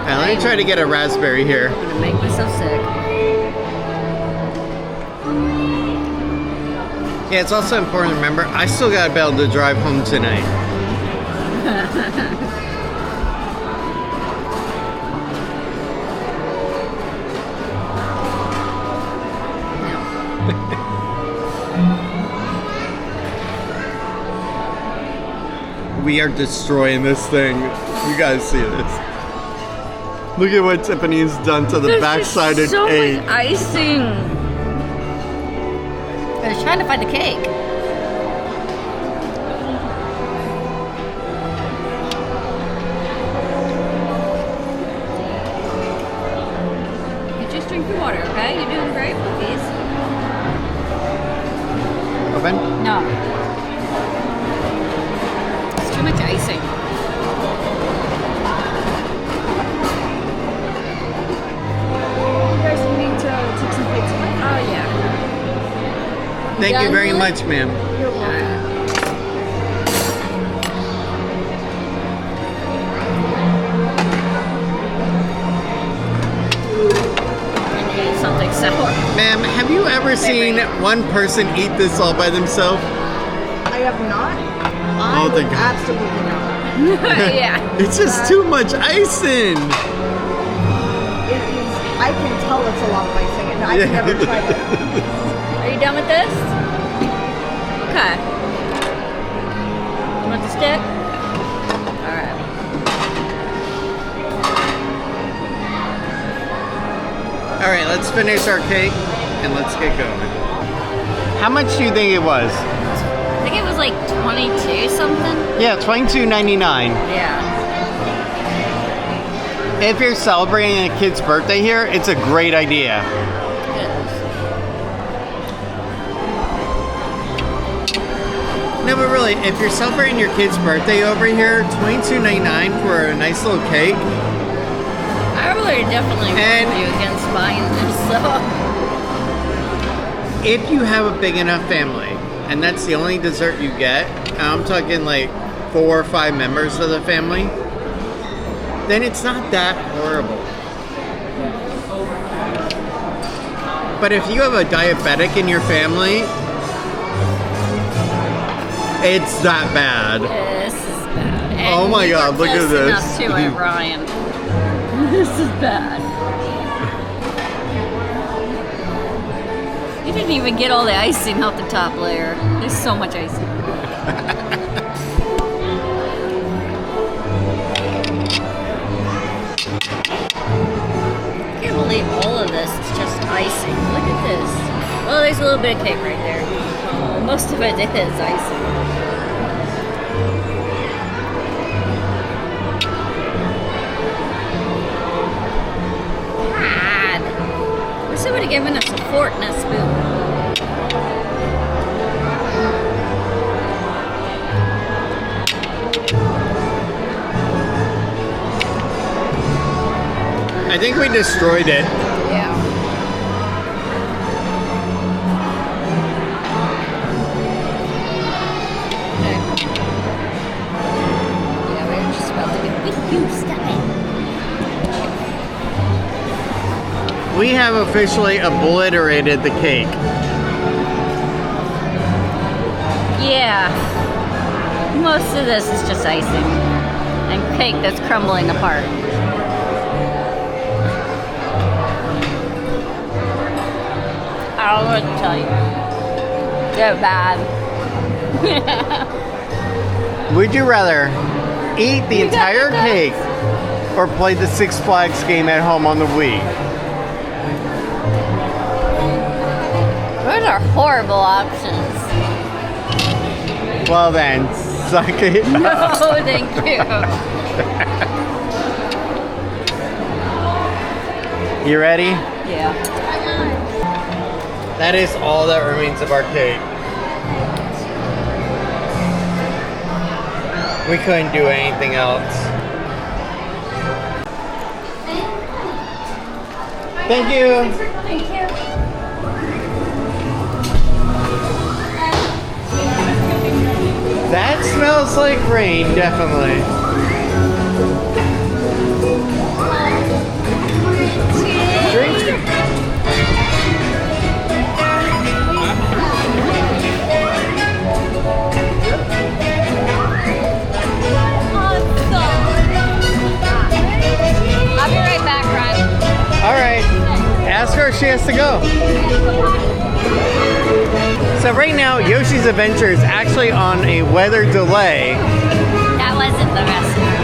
Alright, let me try to get a raspberry here. I'm gonna make myself sick. Yeah, it's also important to remember, I still gotta be able to drive home tonight. We are destroying this thing. You guys see this. Look at what Tiffany's done to the backside of so cake. much icing. I was trying to find the cake. You just drink your water, okay? You're doing great, cookies. Open? No. It's too much icing. You guys need to take some plates away. Oh, yeah. Thank you very much, ma'am. You're welcome. I need something sour. Ma'am, have you ever seen one person eat this all by themselves? I have not. Oh, thank God. Absolutely not. Yeah. It's just too much icing. It is. I can tell it's a lot of icing, and I've never tried it. Are you done with this? Okay. You want the stick? Alright. Alright, let's finish our cake and let's get going. How much do you think it was? I think it was like 22 something. Yeah, $22.99. Yeah. If you're celebrating a kid's birthday here, it's a great idea. No, but really, if you're celebrating your kid's birthday over here, $22.99 for a nice little cake. I really definitely warn you against buying this, so. If you have a big enough family, and that's the only dessert you get, I'm talking like 4 or 5 members of the family, then it's not that horrible. But if you have a diabetic in your family, it's that bad. This is bad. And oh my you God, were look at close this. enough to it, Ryan. This is bad. You didn't even get all the icing off the top layer. There's so much icing. I can't believe all of this is just icing. Look at this. Well, there's a little bit of cake right there. Most of it is icing. God. Wish they would have given us a fork and a spoon. think we destroyed it. Yeah. Yeah, we're just about to get with you. Stop it. We have officially obliterated the cake. Yeah. Most of this is just icing and cake that's crumbling apart. I don't know what to tell you. They're bad. Would you rather eat the entire cake or play the Six Flags game at home on the Wii? Those are horrible options. Well then, suck it. No, thank you. You ready? Yeah. That is all that remains of our cake. We couldn't do anything else. Thank you. Thank you. That smells like rain, definitely. Drink. I'll be right back, Ron. All right. Ask her if she has to go. So right now, Yoshi's Adventure is actually on a weather delay. That wasn't the restaurant.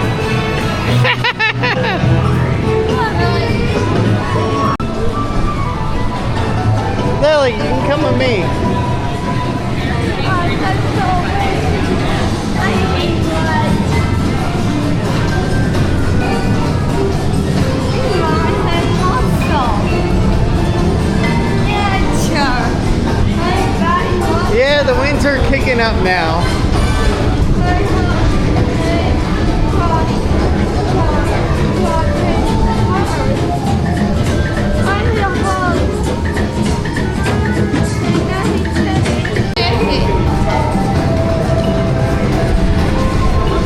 Lily, you can come with me. Yeah, the winds are kicking up now.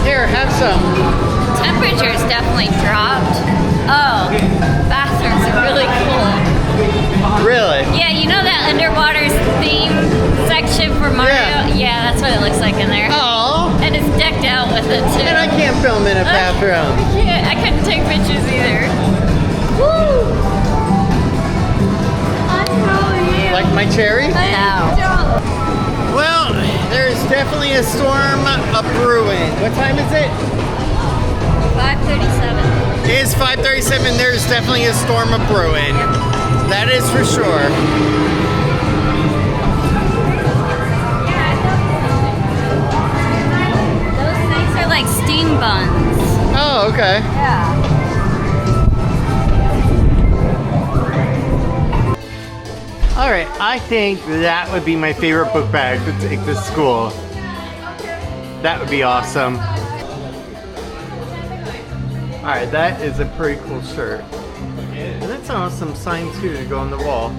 Here, have some. Temperature's definitely dropped. Oh, bathrooms are really cool. Really? Yeah, you know that underwater theme section for Mario? Yeah, that's what it looks like in there. Oh. And it's decked out with it too. And I can't film in a bathroom. Yeah, I couldn't take pictures either. Woo! Like my cherry? No. Well, there's definitely a storm a-brewing. What time is it? 5:37. It is 5:37. There's definitely a storm a-brewing. That is for sure. Those things are like steam buns. Oh, okay. Yeah. All right, I think that would be my favorite book bag to take to school. That would be awesome. All right, that is a pretty cool shirt. And that's an awesome sign too to go on the wall.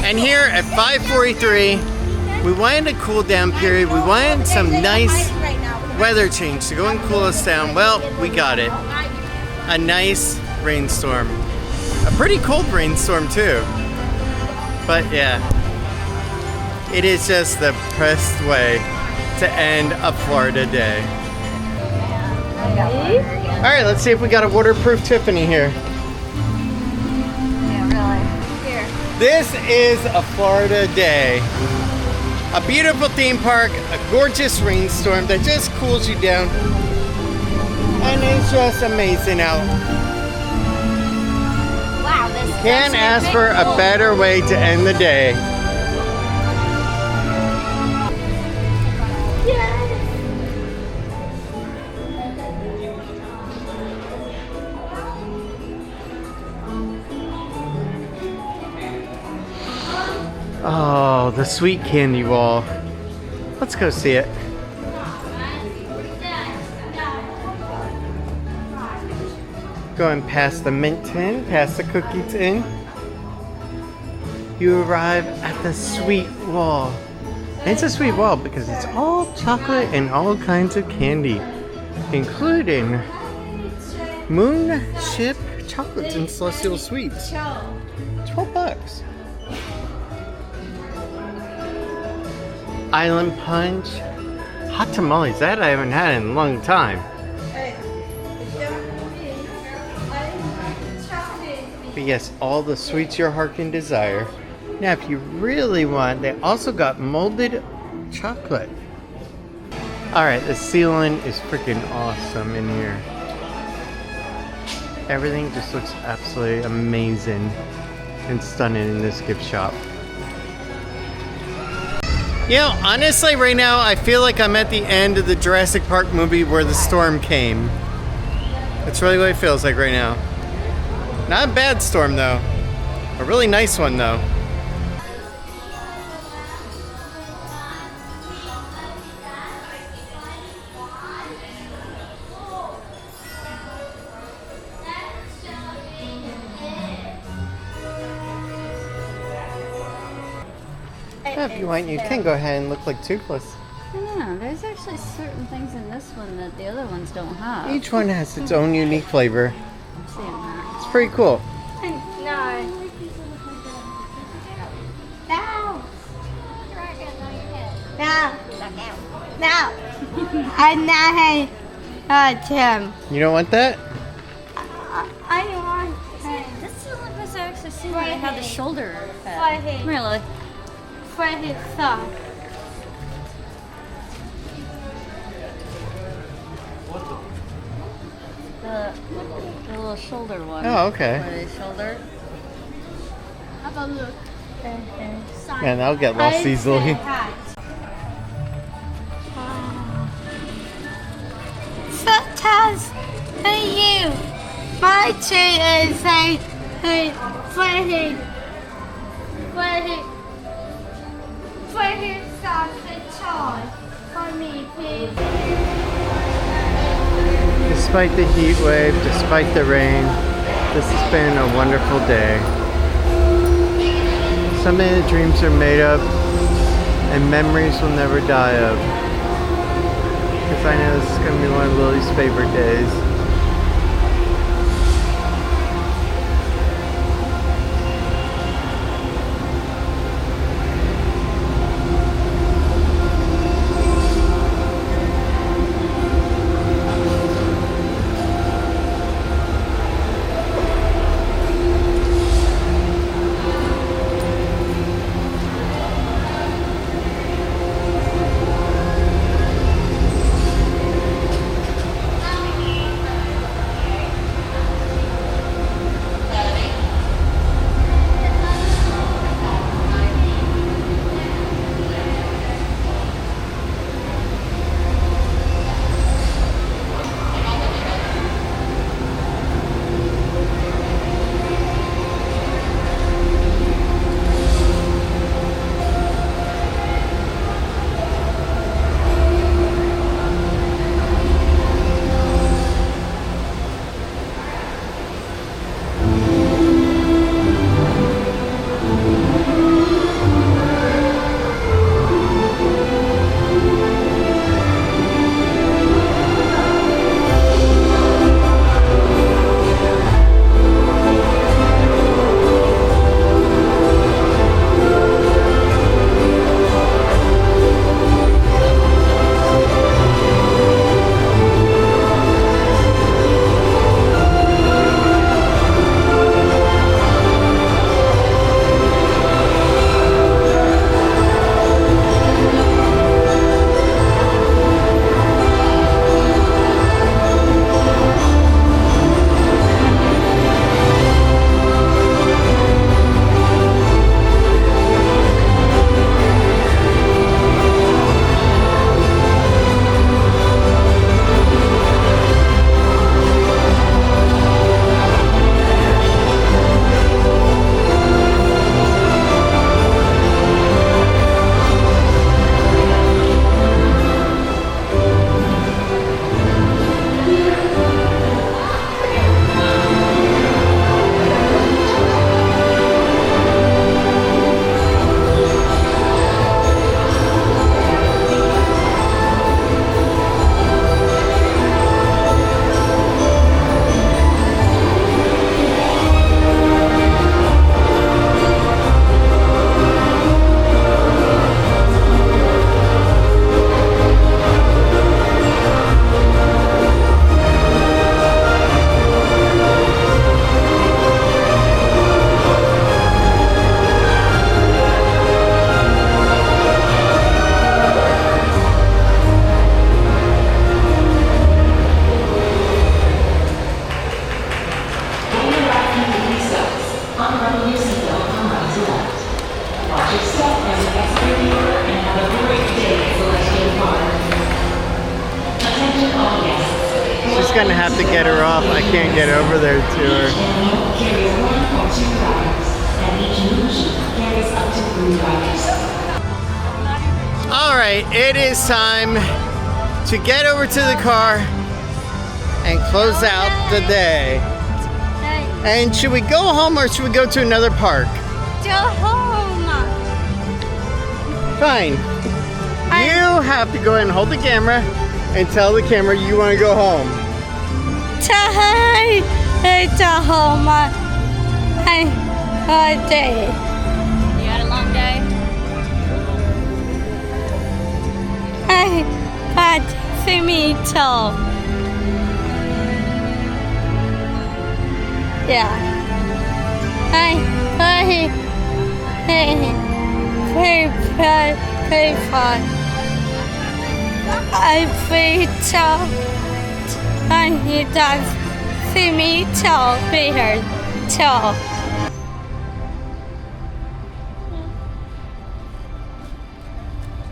And here at 5:43, we wanted a cool down period. We wanted some nice weather change to go and cool us down. Well, we got it. A nice rainstorm. A pretty cold rainstorm too. But yeah, it is just the best way to end a Florida day. All right, let's see if we got a waterproof Tiffany here. Yeah, really. Here. This is a Florida day. A beautiful theme park, a gorgeous rainstorm that just cools you down. And it's just amazing out. Wow, this Can't ask for a better way to end the day. Oh, the sweet candy wall. Let's go see it. Going past the mint tin, past the cookie tin, you arrive at the sweet wall. And it's a sweet wall because it's all chocolate and all kinds of candy, including moon ship chocolates and celestial sweets. $12. Island punch, hot tamales. That I haven't had in a long time. But yes, all the sweets your heart can desire. Now, if you really want, they also got molded chocolate. Alright, the ceiling is freaking awesome in here. Everything just looks absolutely amazing and stunning in this gift shop. You know, honestly, right now, I feel like I'm at the end of the Jurassic Park movie where the storm came. That's really what it feels like right now. Not a bad storm, though. A really nice one, though. If you want, you can go ahead and look like Toothless. I don't know. There's actually certain things in this one that the other ones don't have. Each one has its own unique flavor. I'm seeing that. It's pretty cool. No. No. I'm not Tim. You don't want that? I want This is the one that's actually seen where they have the shoulder pad. Right here. Come here, Lily. for his son. The little shoulder one. Oh, okay. Where they shoulder. Have a look. Man, that'll get lost easily. Sometimes you, my tree is a Freddie starts a charge for me, please. Despite the heat wave, despite the rain, this has been a wonderful day. Something that dreams are made of and memories will never die of. Because I know this is going to be one of Lily's favorite days. kind of have to get her off. I can't get over there to her. All right, it is time to get over to the car and close out the day. And should we go home or should we go to another park? Go home. Fine. You have to go ahead and hold the camera and tell the camera you want to go home. Hey, to home. Hey, day. You had a long day? Hey, but see me too. Yeah. Hey, pay fun. I feel too. And he does see me too, Peter too.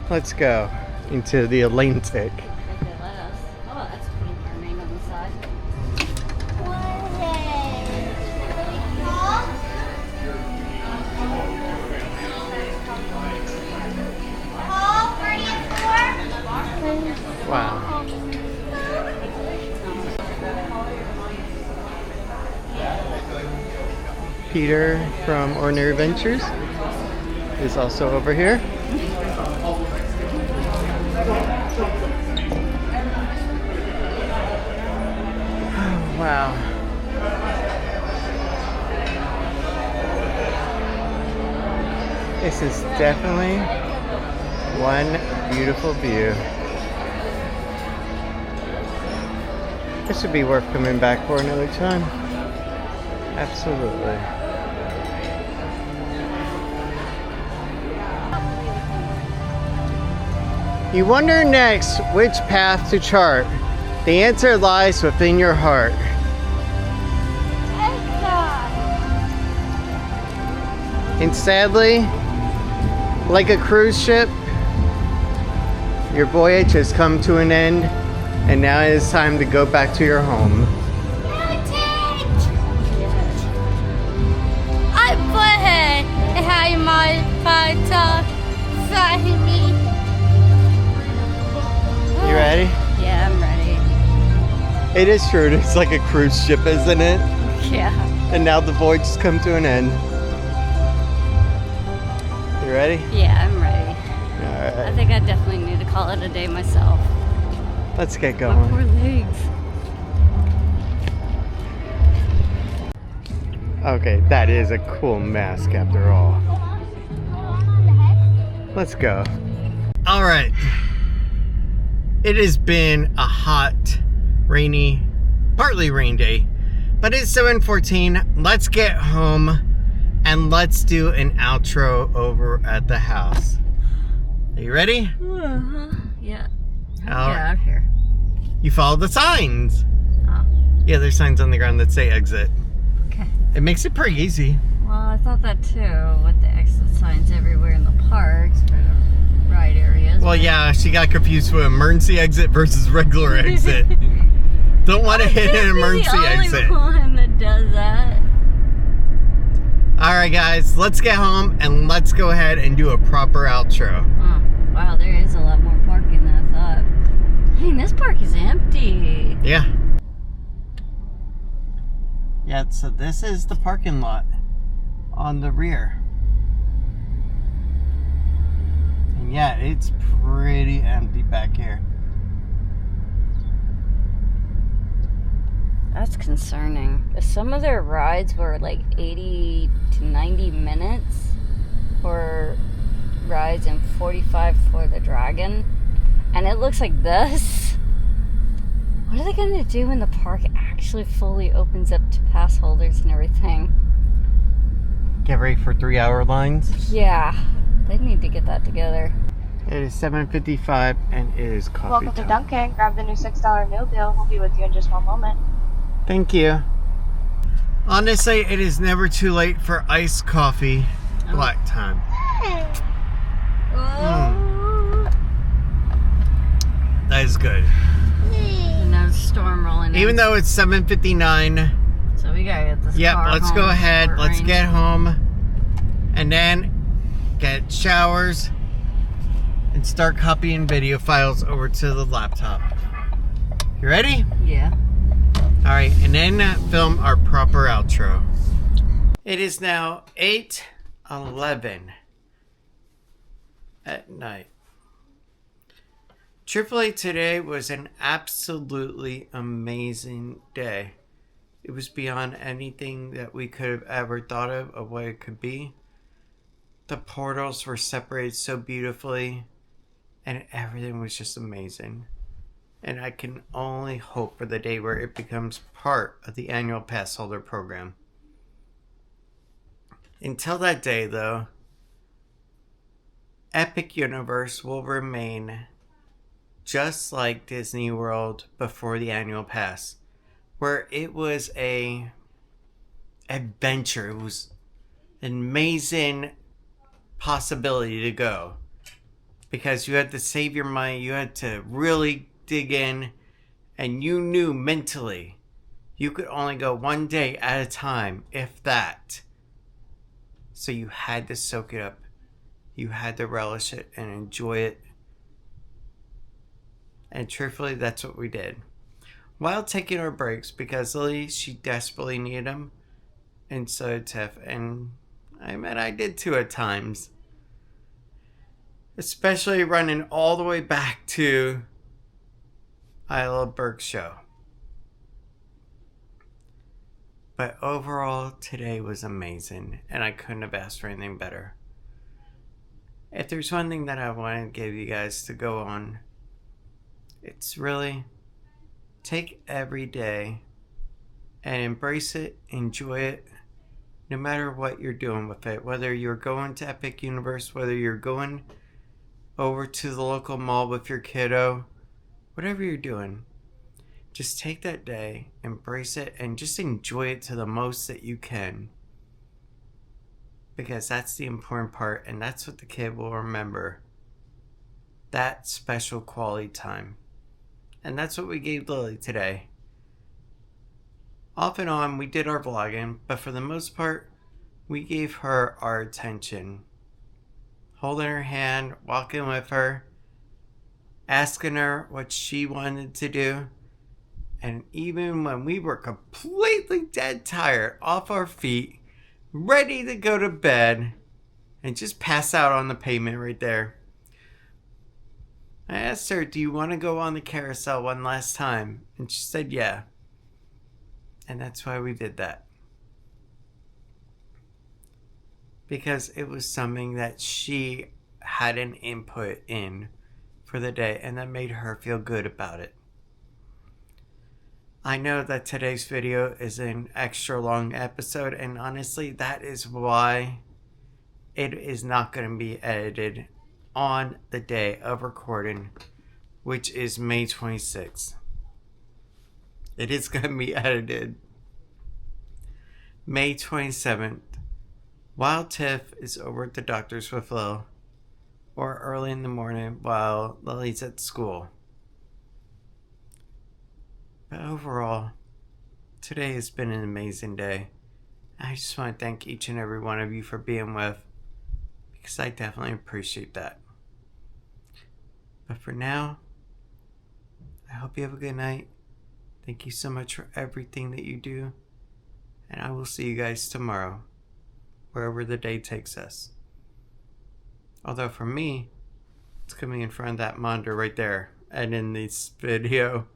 Let's go into the Atlantic. Oh, that's pretty her name on the side. Wow. Peter from Ordinary Adventures is also over here. Wow. This is definitely one beautiful view. This would be worth coming back for another time. Absolutely. You wonder next which path to chart. The answer lies within your heart. And sadly, like a cruise ship, your voyage has come to an end, and now it is time to go back to your home. I put it in my photo. You ready? Yeah, I'm ready. It is true. It's like a cruise ship, isn't it? Yeah. And now the voyage has come to an end. You ready? Yeah, I'm ready. All I right. think I definitely need to call it a day myself. Let's get My poor going. legs. Okay, that is a cool mask after all. Let's go. All right. It has been a hot, rainy, partly rain day, but it's 7:14. Let's get home and let's do an outro over at the house. Are you ready? Yeah. All Yeah, out here. You follow the signs. Oh. Yeah, there's signs on the ground that say exit. Okay. It makes it pretty easy. Well, I thought that too, with the exit signs everywhere in the parks for the ride areas. Well, yeah, she got confused with emergency exit versus regular exit. Don't want to hit an emergency exit. The only one that does that. All right, guys, let's get home and let's go ahead and do a proper outro. Oh, wow, there is a lot more parking than I thought. Hey, this park is empty. Yeah. Yeah, so this is the parking lot on the rear. And yeah, it's pretty empty back here. That's concerning. Some of their rides were like 80 to 90 minutes for rides and 45 for the Dragon. And it looks like this. What are they going to do when the park actually fully opens up to pass holders and everything? Get ready for 3-hour lines. Yeah, they need to get that together. It is 7:55 and it is coffee Welcome time. to Dunkin'. Grab the new $6 meal deal. We'll be with you in just one moment. Thank you. Honestly, it is never too late for iced coffee black time. That is good. And now it's storm rolling in. Even though it's 7:59. So we gotta get this Yep, car let's home go ahead. before it Let's rains. get home. And then get showers. And start copying video files over to the laptop. You ready? Yeah. Alright, and then film our proper outro. It is now 8:11 at night. AAA today was an absolutely amazing day. It was beyond anything that we could have ever thought of what it could be. The portals were separated so beautifully, and everything was just amazing. And I can only hope for the day where it becomes part of the annual pass holder program. Until that day, though, Epic Universe will remain just like Disney World before the annual pass, where it was a adventure. It was an amazing possibility to go, because you had to save your money, you had to really dig in, and you knew mentally you could only go one day at a time, if that. So you had to soak it up. You had to relish it and enjoy it. And truthfully, that's what we did. While taking our breaks, because Lily, she desperately needed them. And so did Tiff. And I did too at times. Especially running all the way back to I Love Berg's show. But overall, today was amazing. And I couldn't have asked for anything better. If there's one thing that I want to give you guys to go on, it's really take every day and embrace it, enjoy it, no matter what you're doing with it. Whether you're going to Epic Universe, whether you're going over to the local mall with your kiddo, whatever you're doing, just take that day, embrace it, and just enjoy it to the most that you can. Because that's the important part, and that's what the kid will remember. That special quality time. And that's what we gave Lily today. Off and on, we did our vlogging, but for the most part, we gave her our attention. Holding her hand, walking with her, asking her what she wanted to do. And even when we were completely dead tired, off our feet, ready to go to bed, and just pass out on the pavement right there, I asked her, do you want to go on the carousel one last time? And she said, yeah. And that's why we did that. Because it was something that she had an input in for the day, and that made her feel good about it. I know that today's video is an extra long episode, and honestly, that is why it is not going to be edited on the day of recording, which is May 26th. It is going to be edited May 27th, while Tiff is over at the doctor's with Lil, or early in the morning while Lily's at school. But overall, today has been an amazing day. I just want to thank each and every one of you for being with, because I definitely appreciate that. But for now, I hope you have a good night. Thank you so much for everything that you do. And I will see you guys tomorrow, wherever the day takes us. Although for me, it's coming in front of that monitor right there and in this video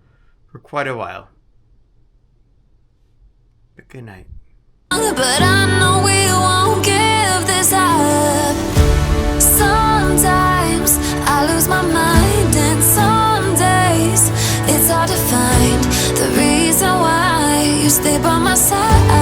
for quite a while. But good night. But I know we won't give this up. Sometimes I lose my mind, and some days it's hard to find the reason why you stay by my side.